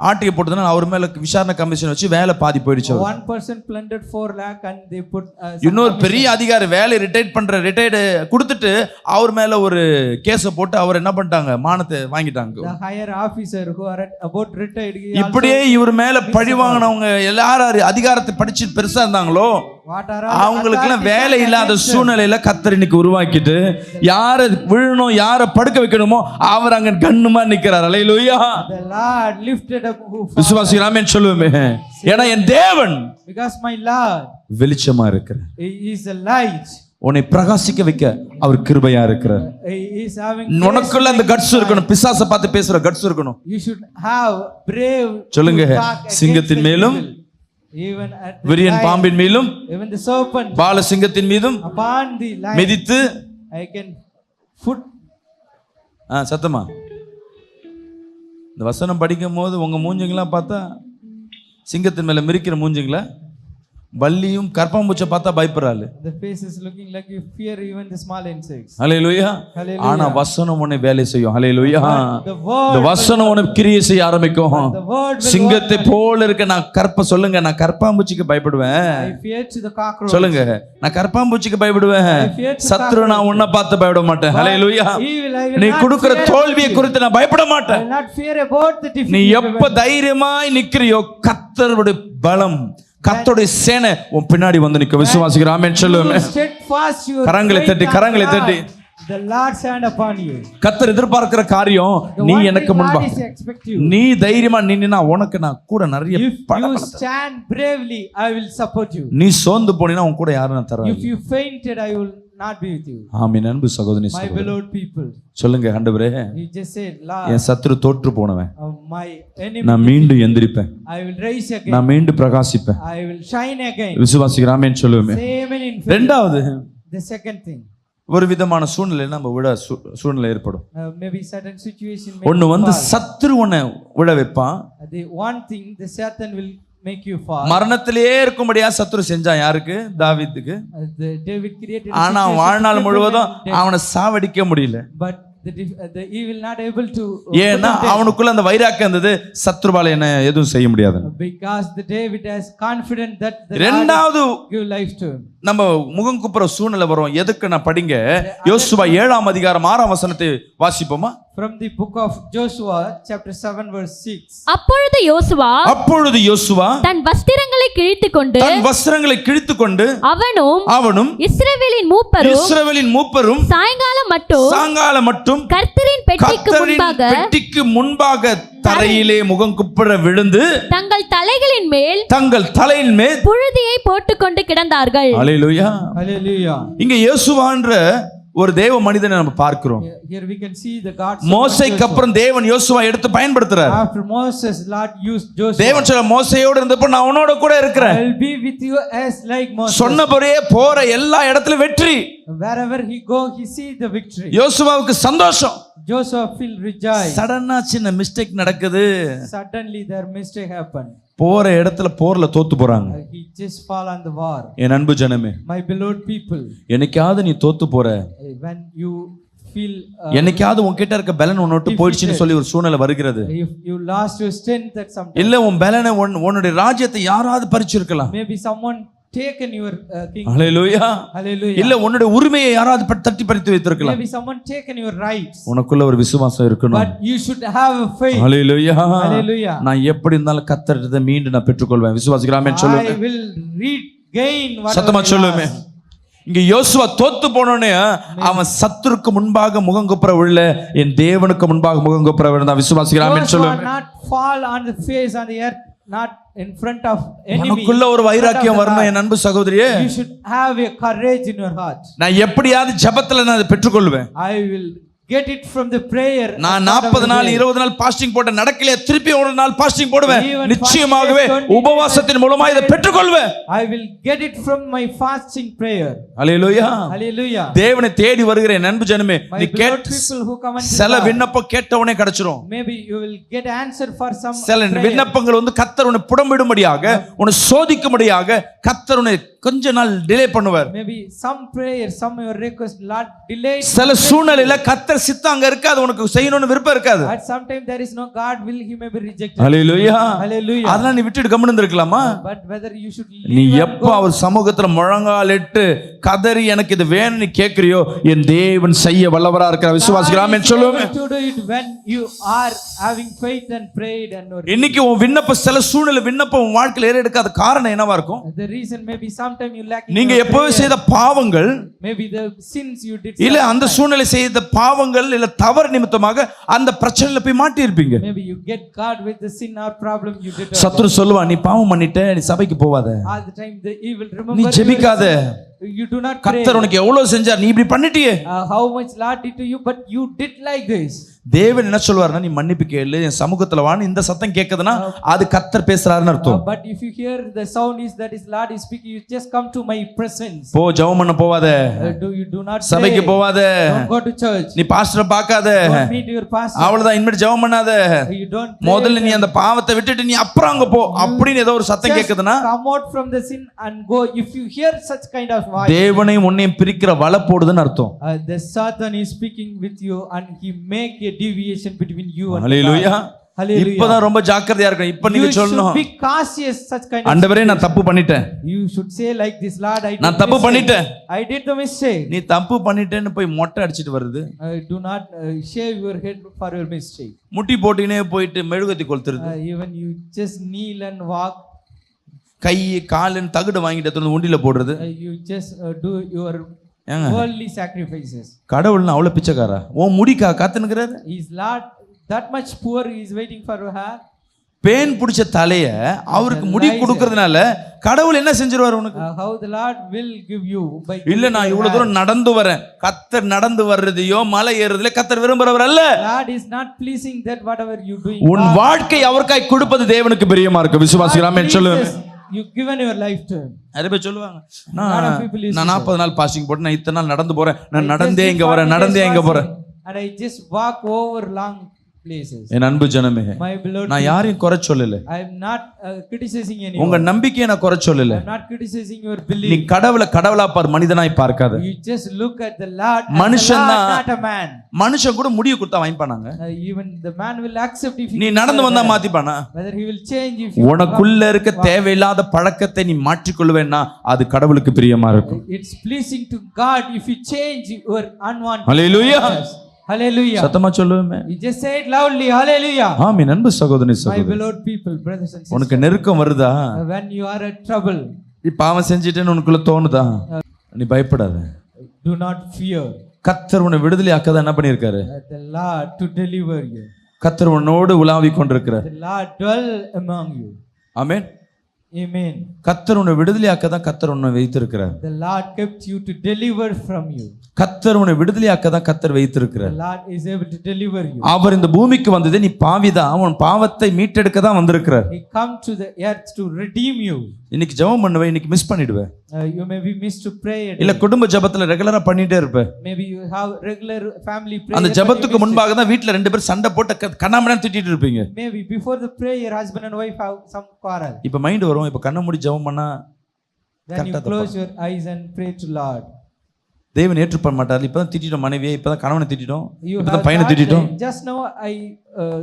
[SPEAKER 2] ஆட்டியை போட்டதுனால அவர் மேல விசாரணை கமிஷன் வச்சு வேலை பாதி போயிடுச்சு.
[SPEAKER 3] One person plundered 4 lakh and they put
[SPEAKER 2] இன்னொரு பெரிய அதிகாரி வேலை ரிட்டையர்டு கொடுத்துட்டு அவர் மேல ஒரு கேஸ போட்டு அவர் என்ன பண்ணிட்டாங்க, மானத்தை வாங்கிட்டாங்க.
[SPEAKER 3] the higher officer who are about retired.
[SPEAKER 2] இப்படியே இவர் மேல பழி வாங்கினவங்க எல்லாரும் அதிகாரத்தை படிச்சு பெருசா இருந்தாங்களோ அவங்களுக்குலாம் வேலை இல்லாத சூழ்நிலையில கர்த்தர் இன்னைக்கு உருவாக்கிட்டு யார விழணும் யார படுக்க வைக்கணுமோ அவர் அங்க கண்ணுமா நிக்கிறார். அல்லேலூயா.
[SPEAKER 3] The Lord lifted up who
[SPEAKER 2] விசுவாசி ஆமென் சொல்லுவோமே. ஏன்னா என் தேவன்
[SPEAKER 3] because my Lord
[SPEAKER 2] வெளிச்சமா இருக்கிறார்.
[SPEAKER 3] He is a light.
[SPEAKER 2] உன்னை பிரகாசிக்க வைக்க அவர் கிருபையா இருக்கிறார்.
[SPEAKER 3] He is having
[SPEAKER 2] உனக்குள்ள அந்த கட்ஸ் இருக்கணும், பிசாசை பார்த்து பேசுற கட்ஸ் இருக்கணும்.
[SPEAKER 3] You should have brave
[SPEAKER 2] சொல்லுங்க,
[SPEAKER 3] to talk against
[SPEAKER 2] சிங்கத்தின்
[SPEAKER 3] the
[SPEAKER 2] மேலும்
[SPEAKER 3] evil. Even at the
[SPEAKER 2] விரியன்
[SPEAKER 3] lion,
[SPEAKER 2] பாம்பின் மேலும்
[SPEAKER 3] even the serpent
[SPEAKER 2] பால சிங்கத்தின் மீதும்
[SPEAKER 3] upon the lion
[SPEAKER 2] மிதித்து
[SPEAKER 3] I can foot.
[SPEAKER 2] சத்தமா இந்த வசனம் படிக்கும் போது உங்க மூஞ்சிங்களா பார்த்தா சிங்கத்தின் மேல மிரிக்கிற மூஞ்சிங்களா, பல்லியும் கற்பாம்பூச்சை பார்த்தா பயப்படுறாள்.
[SPEAKER 3] The face is looking like you fear even the small insects.
[SPEAKER 2] Hallelujah.
[SPEAKER 3] Hallelujah.
[SPEAKER 2] ஆனா வசனம் உன்னை வேலை செய்யும். ஹல்லேலூயா.
[SPEAKER 3] The word
[SPEAKER 2] இந்த வசனம் உன்னை கிரியை செய்ய ஆரம்பிக்கும்.
[SPEAKER 3] the word will
[SPEAKER 2] சிங்கத்தை போல இருக்க நான் சொல்லுங்க, நான் கற்பாம்பூச்சிக்கு பயப்படுவேன்.
[SPEAKER 3] I fear to the cockroach.
[SPEAKER 2] சொல்லுங்க, நான் கற்பாம்பூச்சிக்கு பயப்படுவேன், சத்ரு நான் உன்னை பார்த்து பயப்பட மாட்டேன். ஹல்லேலூயா.
[SPEAKER 3] Evil, I will
[SPEAKER 2] நீ
[SPEAKER 3] not
[SPEAKER 2] கொடுக்கிற
[SPEAKER 3] fear
[SPEAKER 2] தோல்வியை
[SPEAKER 3] about you.
[SPEAKER 2] குறித்து நான் பயப்பட
[SPEAKER 3] I
[SPEAKER 2] மாட்டேன்.
[SPEAKER 3] will not fear about the defeat.
[SPEAKER 2] நீ எப்ப தைரியமாய் நிக்கிறியோ கர்த்தருடைய பலம், கர்த்தருடைய சேனை உன் பின்னாடி வந்து நிக்க. விசுவாசிக்கிற ஆமென் சொல்லுங்க.
[SPEAKER 3] Steadfast your
[SPEAKER 2] கரங்களை
[SPEAKER 3] faith
[SPEAKER 2] தட்டி,
[SPEAKER 3] on
[SPEAKER 2] கரங்களை
[SPEAKER 3] God.
[SPEAKER 2] தட்டி.
[SPEAKER 3] The Lord stand upon you.
[SPEAKER 2] கர்த்தர் எதிர்பார்க்கிற காரியம்
[SPEAKER 3] The
[SPEAKER 2] நீ
[SPEAKER 3] one
[SPEAKER 2] எனக்கு
[SPEAKER 3] thing
[SPEAKER 2] முன்பா
[SPEAKER 3] God is expect you.
[SPEAKER 2] நீ தைரியமா நின்னா உனக்கு நான் கூட நிறைய
[SPEAKER 3] If you stand bravely, I will support you.
[SPEAKER 2] நீ சோர்ந்து போனீனா உன் கூட யாரும் நான் தரேன்.
[SPEAKER 3] If you fainted, I will not be with you.
[SPEAKER 2] ஆமென். அன்பு சகோதரி
[SPEAKER 3] My
[SPEAKER 2] சகோதரரே,
[SPEAKER 3] beloved people,
[SPEAKER 2] சொல்லுங்க, ஆண்டவரே
[SPEAKER 3] he just said, Lord,
[SPEAKER 2] என் சத்துரு தோற்று போனவன்
[SPEAKER 3] my enemy,
[SPEAKER 2] நான் மீண்டும் எந்திரிப்பேன்,
[SPEAKER 3] I will rise again.
[SPEAKER 2] நான் மீண்டும் பிரகாசிப்பேன்.
[SPEAKER 3] I will shine again.
[SPEAKER 2] விசுவாசிக்கிற ஆமென் சொல்லுவேன்.
[SPEAKER 3] Same in faith.
[SPEAKER 2] ரெண்டாவது,
[SPEAKER 3] The second thing,
[SPEAKER 2] ஒரு விதமான சூழ்நிலை நம்ம விட சூழ்நிலை ஏற்படும்.
[SPEAKER 3] maybe certain situation.
[SPEAKER 2] ஒன்னு வந்து சத்துரு உன்னை விட வைப்பான்.
[SPEAKER 3] The one thing, the Satan will make you fall.
[SPEAKER 2] மரணத்திலேயே இருக்கும்படியா சத்துரு செஞ்சான். யாருக்கு? தாவீதுக்கு.
[SPEAKER 3] David created a
[SPEAKER 2] ஆனா
[SPEAKER 3] situation
[SPEAKER 2] வாழ்நாள்
[SPEAKER 3] to
[SPEAKER 2] முழுவதும்
[SPEAKER 3] prevent death.
[SPEAKER 2] அவனை சாவடிக்க முடியல.
[SPEAKER 3] But the evil not able to
[SPEAKER 2] ஏன்னா அவனுக்குள்ள அந்த வைராக்கியம் இருந்தது, சத்ருவால என்ன எதுவும் செய்ய முடியாது.
[SPEAKER 3] because the David has confident that the
[SPEAKER 2] ரெண்டாவது
[SPEAKER 3] Lord give life to him.
[SPEAKER 2] நம்ம முகம் குப்புற சூழ்நிலை வரும். எதுக்கு நான் படிங்க, யோசுவா 7ஆம் அதிகாரம் 6ஆம் வசனத்தை வாசிப்போமா?
[SPEAKER 3] From the book of Joshua chapter 7 verse 6.
[SPEAKER 4] அப்பொழுது யோசுவா தன் வஸ்திரங்களை கிழித்துக்கொண்டு அவனும் இஸ்ரவேலின் மூப்பரும்
[SPEAKER 2] சாயங்காலம் மட்டும்
[SPEAKER 4] கர்த்தரின்
[SPEAKER 2] பெட்டிக்கு முன்பாக தரையிலே முகம் குப்புற விழுந்து
[SPEAKER 4] தங்கள் தலைகளின் மேல்
[SPEAKER 2] புழுதியை
[SPEAKER 4] போட்டுக்கொண்டு கிடந்தார்கள்.
[SPEAKER 2] அல்லேலூயா.
[SPEAKER 3] Hallelujah.
[SPEAKER 2] இங்க யோசுவான்ற ஒரு தேவ மனிதனை நம்ம பார்க்கிறோம்.
[SPEAKER 3] Here we can see the God.
[SPEAKER 2] மோசேக்கு அப்புறம் தேவன் யோசுவா எடுத்து பயன்படுத்துறார்.
[SPEAKER 3] After Moses, Lord used Joshua.
[SPEAKER 2] தேவன் சொல்ல மோசேயோடு இருந்தப்ப நான் உன்னோட கூட இருக்கிறேன்.
[SPEAKER 3] I will be with you as like Moses.
[SPEAKER 2] சொன்னபடியே போற எல்லா இடத்துலயும் வெற்றி.
[SPEAKER 3] Wherever he go, he see the victory.
[SPEAKER 2] யோசுவாவுக்கு சந்தோஷம்.
[SPEAKER 3] Joshua feel rejoice.
[SPEAKER 2] சடனா சின்ன மிஸ்டேக் நடக்குது.
[SPEAKER 3] Suddenly their mistake happened.
[SPEAKER 2] போற இடத்துல போர்ல தோத்து போறாங்க.
[SPEAKER 3] He just fall on the war.
[SPEAKER 2] என் அன்பு ஜனமே,
[SPEAKER 3] My beloved people,
[SPEAKER 2] என்னைக்காவது நீ தோத்து போற,
[SPEAKER 3] when you feel
[SPEAKER 2] என்னைக்காவது உன்கிட்ட இருக்க பலன் உன்னை விட்டு போயிடுச்சுன்னு சொல்லி ஒரு சூழ்நிலை வருகிறது.
[SPEAKER 3] if you lost your strength at some time,
[SPEAKER 2] இல்ல உன் பலனை உன்னுடைய ராஜ்யத்தை யாராவது பறிச்சிருக்கலாம்.
[SPEAKER 3] maybe someone taken your king.
[SPEAKER 2] Hallelujah.
[SPEAKER 3] Hallelujah.
[SPEAKER 2] இல்ல உன்னுடைய உரிமையை யாராவது தட்டி பறித்து வைத்திருக்கலாம்.
[SPEAKER 3] Maybe someone taken your rights.
[SPEAKER 2] உனக்குள்ள ஒரு விசுவாசம் இருக்கணும்.
[SPEAKER 3] But you should have a faith.
[SPEAKER 2] Hallelujah.
[SPEAKER 3] Hallelujah.
[SPEAKER 2] நான் எப்படி இருந்தாலும் கர்த்தரிடத்தை மீண்டும் நான் பெற்றுக்கொள்வேன். விசுவாசிக்கிறாமே
[SPEAKER 3] I
[SPEAKER 2] சொல்லுங்க.
[SPEAKER 3] will regain what
[SPEAKER 2] சத்தமா சொல்லுமே. இங்க யோசுவா தோத்து போனோனே அவன் சத்துருக்கு முன்பாக முகங்குப்புற விழல, என் தேவனுக்கு முன்பாக முகங்குப்புற விழுந்தான். விசுவாசிக்கிறாமே சொல்லுங்க.
[SPEAKER 3] not fall on the face on the earth, not in front of enemy.
[SPEAKER 2] உனக்குள்ள ஒரு வைராக்கியம் வரணும் என் அன்பு சகோதரியே.
[SPEAKER 3] You should have a courage in your heart.
[SPEAKER 2] நான் எப்படியாவது ஜெபத்துல நான் அதை பெற்றுக்கொள்வேன்.
[SPEAKER 3] I will get it from the prayer.
[SPEAKER 2] நான் 40 நாள் 20 நாள் பாஸ்டிங் போட்ட நடக்கலையே, திருப்பி ஒரு நாள் பாஸ்டிங் போடுவேன். நிச்சயமாகவே உபவாசத்தின் மூலமா இதை பெற்றுக்கொள்வேன்.
[SPEAKER 3] I will get it from my fasting prayer.
[SPEAKER 2] Hallelujah.
[SPEAKER 3] Hallelujah.
[SPEAKER 2] தேவனை தேடி வருகிற என் அன்பு ஜனமே, நீ gate
[SPEAKER 3] people who come and
[SPEAKER 2] சில விண்ணப்பம் கேட்டவனே கிடைச்சிரும்.
[SPEAKER 3] maybe you will get answer for some
[SPEAKER 2] சில விண்ணப்பங்கள் வந்து கர்த்தர் உன்னை புடம்பிடும்படியாக, உன்னை சோதிக்கும்படியாக கர்த்தர் உன்னை கொஞ்ச நாள் டிலே பண்ணுவார்.
[SPEAKER 3] maybe some prayer, some your request Lord delay.
[SPEAKER 2] சில சூழ்நிலையில கர்த்தர் சித்தம் அங்க இருக்காது, உனக்கு செய்யணும்னு விருப்பம் இருக்காது.
[SPEAKER 3] At some time there is no God will, he may be rejected.
[SPEAKER 2] Hallelujah.
[SPEAKER 3] Hallelujah.
[SPEAKER 2] அதெல்லாம் நீ விட்டுட்டு கம்முனு இருந்திருக்கலாமா?
[SPEAKER 3] But whether you should
[SPEAKER 2] நீ எப்ப அவர் சமூகத்துல முழங்காலிட்டு கதறி எனக்கு இது வேணும்னு கேக்குறியோ, என் தேவன் செய்ய வல்லவரா இருக்கிற விசுவாசிக்கிறாமே சொல்லுங்க.
[SPEAKER 3] to do it when you are having faith and prayed and
[SPEAKER 2] இன்னைக்கு உன் விண்ணப்ப சில சூழ்நிலை விண்ணப்பம் உன் வாழ்க்கையில ஏறெடுக்காத காரணம் என்னவா இருக்கும்?
[SPEAKER 3] the reason maybe sometime you lack.
[SPEAKER 2] நீங்க எப்பவே செய்த பாவங்கள்,
[SPEAKER 3] maybe the sins you did,
[SPEAKER 2] இல்ல அந்த சூழ்நிலை செய்த பாவங்கள் இல்ல தவறு நிமித்தமாக அந்த பிரச்சனையில போய் மாட்டி இருப்பீங்க.
[SPEAKER 3] maybe you get caught with the sin or problem you did.
[SPEAKER 2] சத்துரு சொல்லுவா, நீ பாவம் பண்ணிட்ட, நீ சபைக்கு போவாத,
[SPEAKER 3] all the time the evil remember,
[SPEAKER 2] நீ ஜெபிக்காத,
[SPEAKER 3] you do not pray.
[SPEAKER 2] கர்த்தர் உனக்கு எவ்வளவு செஞ்சார், நீ இப்படி பண்ணிட்டியே.
[SPEAKER 3] How much Lord did to you, but you did like this.
[SPEAKER 2] தேவன் என்ன சொல்வார்னா, நீ மன்னிப்பு கேளு, என் சமூகத்துல வான்னு இந்த சத்தம் கேக்குதுன்னா அது கர்த்தர் பேசுறாருன்னு அர்த்தம்.
[SPEAKER 3] But if you hear the sound is that is Lord is speaking, you just come to my presence.
[SPEAKER 2] போ, ஜெபம் பண்ண போவாத,
[SPEAKER 3] do not
[SPEAKER 2] சபைக்கு போவாத,
[SPEAKER 3] don't go to church,
[SPEAKER 2] நீ பாஸ்டரை பார்க்காத,
[SPEAKER 3] don't meet your pastor,
[SPEAKER 2] அவ்வளவுதான், இனிமே ஜெபம் பண்ணாத,
[SPEAKER 3] you don't
[SPEAKER 2] முதல்ல நீ அந்த பாவத்தை விட்டுட்டு நீ அப்புறம் அங்க போ அப்படின்னு ஏதோ ஒரு சத்தம் கேக்குதுன்னா
[SPEAKER 3] come out from the sin and go. If you hear such kind of voice,
[SPEAKER 2] தேவனையும் உன்னையும் பிரிக்கிற வலை போடுதுன்னு அர்த்தம்.
[SPEAKER 3] the Satan is speaking with you and he make a deviation between you and
[SPEAKER 2] hallelujah.
[SPEAKER 3] God. Hallelujah.
[SPEAKER 2] இப்பதான் ரொம்ப ஜாக்கிரதையா இருக்கணும். இப்ப நீங்க சொல்லணும்,
[SPEAKER 3] be cautious such kind of.
[SPEAKER 2] ஆண்டவரே நான் தப்பு பண்ணிட்டேன்.
[SPEAKER 3] You should say like this, Lord,
[SPEAKER 2] நான் தப்பு பண்ணிட்டேன்.
[SPEAKER 3] I did the mistake.
[SPEAKER 2] நீ தப்பு பண்ணிட்டேன்னு போய் மொட்டை அடிச்சிட்டு வருது.
[SPEAKER 3] Do not shave your head for your mistake.
[SPEAKER 2] முட்டி போட்டுனே போயிட்டு மெழுகுவர்த்தி கொளுத்துறது.
[SPEAKER 3] Even you just kneel and walk.
[SPEAKER 2] கை காலின் தகுடு வாங்கிட்டு வந்து உண்டில போடுறது.
[SPEAKER 3] You just do your worldly sacrifices.
[SPEAKER 2] கடவுள்னா அவ்வளவு பிச்சைக்காரா? உன் முடிக்கா காத்துனுக்குறாரு?
[SPEAKER 3] Is Lord that much poor? He is waiting for your hair.
[SPEAKER 2] பேன் பிடிச்ச தலைய அவருக்கு முடி கொடுக்கறதுனால கடவுள் என்ன செஞ்சிருவார் உனக்கு?
[SPEAKER 3] How the Lord will give you by.
[SPEAKER 2] இல்ல நான் இவ்வளவு தூரம் நடந்து வரேன், கர்த்தர் நடந்து வர்றதையோ மலை ஏறுறதுல கர்த்தர் விரும்புறவர் அல்ல.
[SPEAKER 3] Lord is not pleasing that whatever you doing.
[SPEAKER 2] உன் வாழ்க்கை அவருக்காய் கொடுப்பது தேவனுக்கு பிரியமா இருக்கு. விசுவாசிக்கிறாமே சொல்லுங்க.
[SPEAKER 3] You given your life to him.
[SPEAKER 2] நிறைய பேர் சொல்லுவாங்க, நான் 40 நாள் பாஸ்டிங் போட்டு நான் இத்தனை நாள் நடந்து போறேன், நான் நடந்தே இங்க வரேன், நடந்தே இங்க போறேன்,
[SPEAKER 3] and I just walk over long places.
[SPEAKER 2] என் அன்பு ஜனமே,
[SPEAKER 3] My beloved,
[SPEAKER 2] நான் யாரையும் குறை சொல்லல.
[SPEAKER 3] I am not criticizing anyone.
[SPEAKER 2] உங்க நம்பிக்கையை நான் குறை சொல்லல.
[SPEAKER 3] I am not criticizing your
[SPEAKER 2] நீ
[SPEAKER 3] belief.
[SPEAKER 2] கடவுளை கடவுளா பார், மனிதனாய் பார்க்காத.
[SPEAKER 3] You just look at the Lord,
[SPEAKER 2] மனுஷன் தான்,
[SPEAKER 3] not a man.
[SPEAKER 2] மனுஷன் கூட முடிவு கொடுத்தா வாங்கிப்பானாங்க.
[SPEAKER 3] Even the man will accept if
[SPEAKER 2] நீ நடந்து வந்தா மாத்திப்பானா?
[SPEAKER 3] whether he will change if you.
[SPEAKER 2] உனக்குள்ள இருக்க தேவையில்லாத பழக்கத்தை நீ மாற்றிக்கொள்வேன்னா அது கடவுளுக்கு பிரியமா இருக்கும்.
[SPEAKER 3] It's pleasing to God if you change your unwanted.
[SPEAKER 2] Hallelujah.
[SPEAKER 3] Hallelujah.
[SPEAKER 2] சத்தமா சொல்லுவேமே.
[SPEAKER 3] You just say it loudly. Hallelujah.
[SPEAKER 2] ஆமென். அன்பு சகோதரனே
[SPEAKER 3] My
[SPEAKER 2] சகோதரி,
[SPEAKER 3] beloved people, brothers and sisters.
[SPEAKER 2] உனக்கு நெருக்கம் வருதா?
[SPEAKER 3] When you are in trouble,
[SPEAKER 2] நீ பாவம் செஞ்சிட்டேன்னு உனக்குள்ள தோணுதா? நீ பயப்படாத.
[SPEAKER 3] do not fear.
[SPEAKER 2] கர்த்தர் உன்னை விடுதலை ஆக்கதான் என்ன பண்ணியிருக்காரு?
[SPEAKER 3] The Lord to deliver you.
[SPEAKER 2] கர்த்தர் உன்னோடு உலாவிக் கொண்டிருக்கிறார்.
[SPEAKER 3] The Lord dwell among you.
[SPEAKER 2] Amen.
[SPEAKER 3] Amen.
[SPEAKER 2] கர்த்தர் உன்னை விடுதலையாக்க தான் கர்த்தர் உன்னை வைத்திருக்கிறார்.
[SPEAKER 3] The Lord kept you to deliver from you.
[SPEAKER 2] கர்த்தர் உன்னை விடுதலையாக்க தான் கர்த்தர்
[SPEAKER 3] The
[SPEAKER 2] வைத்திருக்கிறார்.
[SPEAKER 3] Lord is able to deliver you.
[SPEAKER 2] அவர் இந்த பூமிக்கு வந்ததே நீ பாவிதான், உன் பாவத்தை மீட்டெடுக்க தான் வந்திருக்கிறார்.
[SPEAKER 3] He come to the earth to redeem you.
[SPEAKER 2] இன்னைக்கு ஜெபம் பண்ணுவேன், இன்னைக்கு மிஸ் பண்ணிடுவேன்.
[SPEAKER 3] You may be missed to pray.
[SPEAKER 2] இல்ல குடும்ப ஜெபத்துல ரெகுலரா பண்ணிட்டே இருப்ப.
[SPEAKER 3] Maybe you have regular family prayer.
[SPEAKER 2] அந்த ஜெபத்துக்கு முன்பாக தான் வீட்ல ரெண்டு பேரும் சண்டை போட்டு கண்ணாமண்ணா திட்டிட்டு இருப்பீங்க.
[SPEAKER 3] Maybe before the prayer husband and wife have some quarrel.
[SPEAKER 2] இப்ப மைண்ட் வரும், இப்ப கண்ணை மூடி ஜெபம் பண்ணா
[SPEAKER 3] Then you close your eyes and pray to Lord.
[SPEAKER 2] தேவன் ஏற்றுக்கொள்ள மாட்டார். இப்பதான் திட்டிட்டோம் மனைவியை, இப்பதான் கணவனை திட்டிட்டோம்,
[SPEAKER 3] You
[SPEAKER 2] இப்பதான்
[SPEAKER 3] have
[SPEAKER 2] பையனை
[SPEAKER 3] thought
[SPEAKER 2] திட்டிட்டோம்.
[SPEAKER 3] like, just now I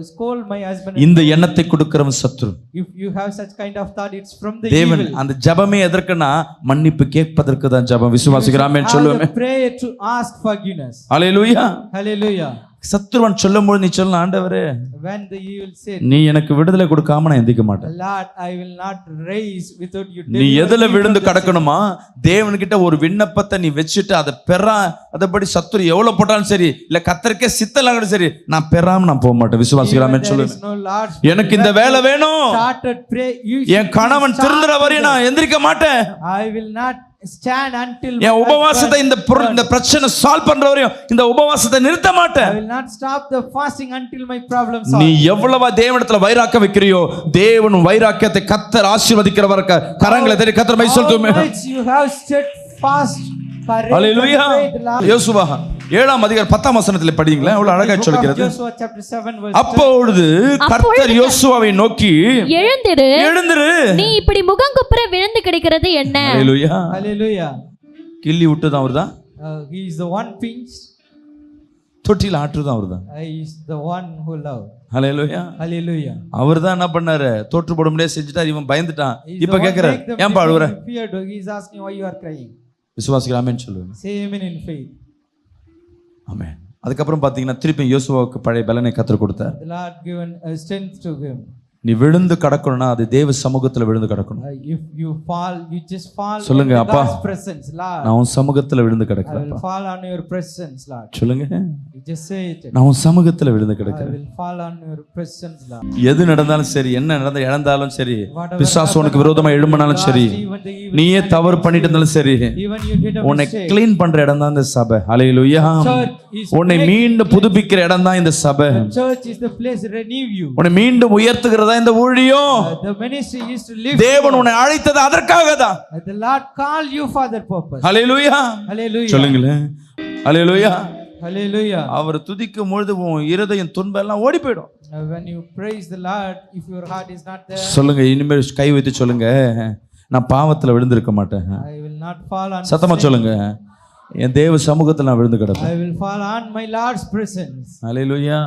[SPEAKER 3] scold my husband.
[SPEAKER 2] இந்த எண்ணத்தை கொடுக்கிறவன் சத்துரு.
[SPEAKER 3] If you have such kind of thought, it's from the
[SPEAKER 2] தேவன்
[SPEAKER 3] evil.
[SPEAKER 2] அந்த ஜெபமே எதற்குனா மன்னிப்பு கேட்பதற்கு தான் ஜெபம். விசுவாசிக்கிறாமே சொல்லுவேன்.
[SPEAKER 3] Have the prayer to ask forgiveness.
[SPEAKER 2] Hallelujah.
[SPEAKER 3] Hallelujah.
[SPEAKER 2] சத்துருவன் சொல்லும்போது நீ சொல்லலாம், ஆண்டவரே
[SPEAKER 3] When the evil said,
[SPEAKER 2] நீ எனக்கு விடுதலை கொடுக்காம நான் எந்திக்க மாட்டேன்.
[SPEAKER 3] Lord, I will not raise without you.
[SPEAKER 2] நீ எதுல விழுந்து கடக்கணுமா, தேவன்கிட்ட ஒரு விண்ணப்பத்தை நீ வச்சுட்டு அதை அதபடி சத்துரு எவ்வளவு போட்டாலும் சரி, இல்ல கர்த்தருக்கே சித்தலாகணும் சரி, நான் பெறாம நான் போக மாட்டேன். விசுவாசிக்கிறாமே சொல்லுவேன். எனக்கு இந்த வேலை வேணும், என் கணவன் திருந்துற வரையும் நான் எந்திரிக்க மாட்டேன்.
[SPEAKER 3] I will not stand until
[SPEAKER 2] என் உபவாசத்தை இந்த பிரச்சனை சால்வ் பண்ற வரையும் இந்த உபவாசத்தை நிறுத்த மாட்டேன்.
[SPEAKER 3] I will not stop the fasting until my problem solved.
[SPEAKER 2] நீ எவ்வளவு தேவனிடத்துல வைராக்கியம் வைக்கிறியோ, தேவன் வைராக்கியத்தை கர்த்தர் ஆசீர்வதிக்கிறவர். கரங்களை தட்டி கர்த்தர் மை சொல்லுமே.
[SPEAKER 3] You have steadfast courage.
[SPEAKER 2] ஹல்லேலூயா. யோசுவா 7ஆம் அதிகாரம் 10ஆம் வசனத்திலே படிங்களேன், எவ்வளவு அழகா சொல்கிறது.
[SPEAKER 3] Joshua chapter 7 verse 10.
[SPEAKER 2] அப்பொழுது கர்த்தர் யோசுவாவை நோக்கி, எழுந்திரு,
[SPEAKER 4] நீ இப்படி முகங்குப்புற விழுந்து கிடக்கிறது என்ன?
[SPEAKER 2] ஹல்லேலூயா.
[SPEAKER 3] Hallelujah.
[SPEAKER 2] கிள்ளி விட்டுதான் அவர்தான்,
[SPEAKER 3] He is the one pinched.
[SPEAKER 2] தொட்டில ஆற்றுதான் அவர்தான்.
[SPEAKER 3] He is the one who loved.
[SPEAKER 2] Hallelujah.
[SPEAKER 3] Hallelujah.
[SPEAKER 2] அவர்தான் என்ன பண்ணாரு, தோற்று போட முடியாது செஞ்சுட்டார். இவன் பயந்துட்டான்.
[SPEAKER 3] He is
[SPEAKER 2] இப்ப
[SPEAKER 3] the one
[SPEAKER 2] கேக்குற
[SPEAKER 3] make them
[SPEAKER 2] ஏன்பா அழுவுற?
[SPEAKER 3] feared. He is asking why you are crying.
[SPEAKER 2] விசுவாசிக்கலாமேன்னு சொல்லுவேன்.
[SPEAKER 3] Say amen in faith.
[SPEAKER 2] ஆமென். அதுக்கப்புறம் பாத்தீங்கன்னா திருப்பி யோசுவாவுக்கு பழைய பலனை கர்த்தர் கொடுத்தார்.
[SPEAKER 3] The Lord given a strength to him.
[SPEAKER 2] நீ விழுந்து கடக்கணும்னா அது தேவ சமூகத்துல விழுந்து கடக்கணும்.
[SPEAKER 3] If you fall, you just fall.
[SPEAKER 2] சொல்லுங்க,
[SPEAKER 3] in
[SPEAKER 2] அப்பா,
[SPEAKER 3] God's presence, Lord.
[SPEAKER 2] நான் உன் சமூகத்துல விழுந்து
[SPEAKER 3] I
[SPEAKER 2] கிடக்கிறேன்.
[SPEAKER 3] will fall on your presence, Lord.
[SPEAKER 2] சொல்லுங்க,
[SPEAKER 3] You just say it.
[SPEAKER 2] நான் உன் சமூகத்துல விழுந்து
[SPEAKER 3] I
[SPEAKER 2] கிடக்கிறேன்.
[SPEAKER 3] will fall on your presence, Lord.
[SPEAKER 2] எது நடந்தாலும் சரி, என்ன இழந்தாலும் சரி,
[SPEAKER 3] Whatever
[SPEAKER 2] பிசாசு உனக்கு
[SPEAKER 3] happened,
[SPEAKER 2] விரோதமா எழும்பினாலும் சரி,
[SPEAKER 3] even the evil
[SPEAKER 2] நீயே தவறு பண்ணிட்டு இருந்தாலும் சரி,
[SPEAKER 3] even you did a
[SPEAKER 2] உன்னை
[SPEAKER 3] mistake.
[SPEAKER 2] கிளீன் பண்ற இடம் தான் இந்த சபை. ஹல்லேலூயா.
[SPEAKER 3] Church is
[SPEAKER 2] உன்னை மீண்டும் புதுப்பிக்கிற இடம் தான் இந்த சபை.
[SPEAKER 3] church is the place to renew you.
[SPEAKER 2] உன்னை மீண்டும் உயர்த்துகிறதா இந்த ஊழியம்.
[SPEAKER 3] The ministry is to live.
[SPEAKER 2] தேவன் உன்னை அழைத்தது அதற்காக தான்.
[SPEAKER 3] The Lord called you for that purpose.
[SPEAKER 2] Hallelujah.
[SPEAKER 3] Hallelujah.
[SPEAKER 2] சொல்லுங்களேன், ஹல்லேலூயா.
[SPEAKER 3] Hallelujah.
[SPEAKER 2] அவர் துதிக்கும் பொழுது உன் இருதயம் துன்பம் எல்லாம் ஓடி போயிடும்.
[SPEAKER 3] When you praise the Lord, if your heart is not there,
[SPEAKER 2] சொல்லுங்க, இனிமேல் கை வைத்து சொல்லுங்க, நான் பாவத்துல விழுந்திருக்க மாட்டேன்.
[SPEAKER 3] I will not fall on
[SPEAKER 2] சத்தமா
[SPEAKER 3] sin.
[SPEAKER 2] சொல்லுங்க, என் தேவ சமூகத்துல நான் விழுந்து கிடப்பேன்.
[SPEAKER 3] I will fall on my Lord's presence.
[SPEAKER 2] Hallelujah.